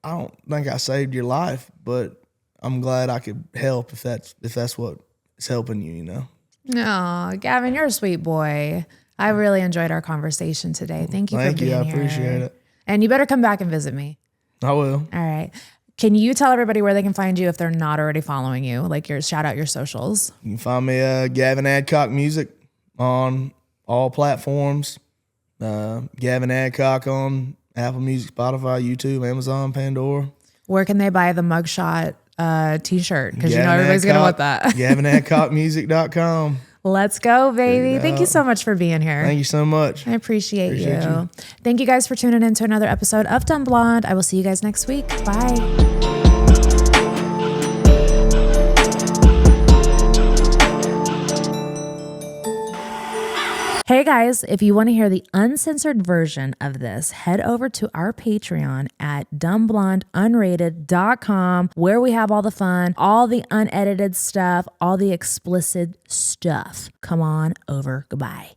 I don't think I saved your life, but I'm glad I could help if that's what is helping you, you know? No, Gavin, you're a sweet boy. I really enjoyed our conversation today. Thank you for being here. I appreciate it. And you better come back and visit me. I will. All right. Can you tell everybody where they can find you if they're not already following you? Like shout out your socials. You can find me Gavin Adcock Music on all platforms. Gavin Adcock on Apple Music, Spotify, YouTube, Amazon, Pandora. Where can they buy the mugshot t-shirt? Because you know everybody's going to want that. GavinAdcockmusic.com. Let's go, baby. Thank you so much for being here. Thank you so much. I appreciate you. Thank you guys for tuning in to another episode of Dumb Blonde. I will see you guys next week. Bye. Hey guys, if you want to hear the uncensored version of this, head over to our Patreon at dumbblondeunrated.com, where we have all the fun, all the unedited stuff, all the explicit stuff. Come on over. Goodbye.